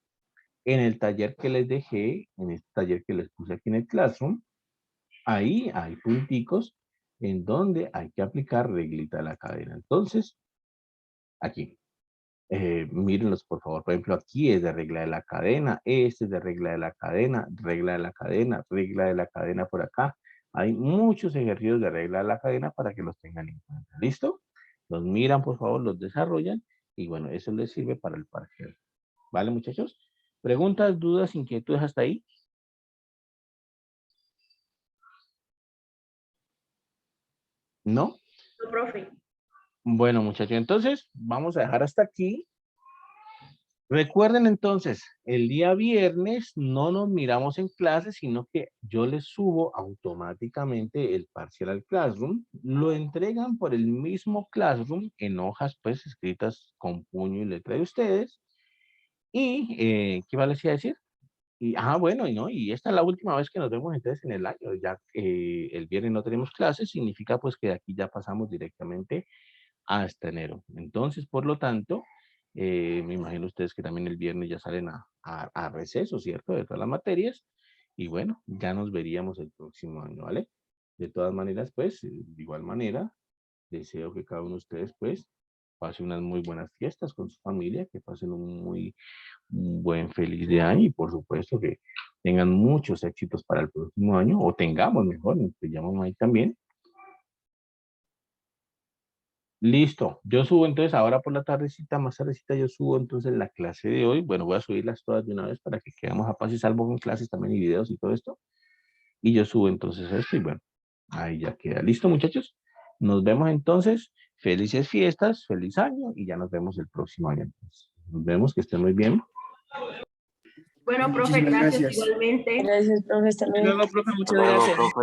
en el taller que les dejé, en este taller que les puse aquí en el Classroom, ahí hay punticos en donde hay que aplicar reglita de la cadena. Entonces, aquí, mírenlos por favor. Por ejemplo, aquí es de regla de la cadena, este es de regla de la cadena, regla de la cadena, regla de la cadena por acá. Hay muchos ejercicios de regla de la cadena para que los tengan en cuenta. ¿Listo? Los miran, por favor, los desarrollan y bueno, eso les sirve para el parcial. ¿Vale, muchachos? ¿Preguntas, dudas, inquietudes hasta ahí? ¿No? No, profe. Bueno, muchachos, entonces vamos a dejar hasta aquí. Recuerden entonces, el día viernes no nos miramos en clase, sino que yo les subo automáticamente el parcial al Classroom. Lo entregan por el mismo Classroom en hojas pues escritas con puño y letra de ustedes. Y, ¿qué más les iba a decir? Y, bueno, y no, y esta es la última vez que nos vemos entonces en el año, ya que el viernes no tenemos clases, significa pues que de aquí ya pasamos directamente hasta enero. Entonces, por lo tanto, me imagino ustedes que también el viernes ya salen a receso, ¿cierto? De todas las materias. Y bueno, ya nos veríamos el próximo año, ¿vale? De todas maneras, pues, de igual manera, deseo que cada uno de ustedes, pues, pase unas muy buenas fiestas con su familia, que pasen un buen feliz de año y por supuesto que tengan muchos éxitos para el próximo año, o tengamos mejor, nos llamamos ahí también. Listo, yo subo entonces ahora por la tardecita, más tardecita yo subo entonces la clase de hoy. Bueno, voy a subirlas todas de una vez para que quedemos a paz y salvo con clases también y videos y todo esto. Y yo subo entonces esto y bueno, ahí ya queda. Listo, muchachos. Nos vemos entonces. Felices fiestas, feliz año y ya nos vemos el próximo año. Entonces. Nos vemos, que estén muy bien. Bueno, profe, Muchísimas gracias gracias. igualmente. Gracias, profe. Hasta luego. Luego, profe, muchas Luego, gracias. profe.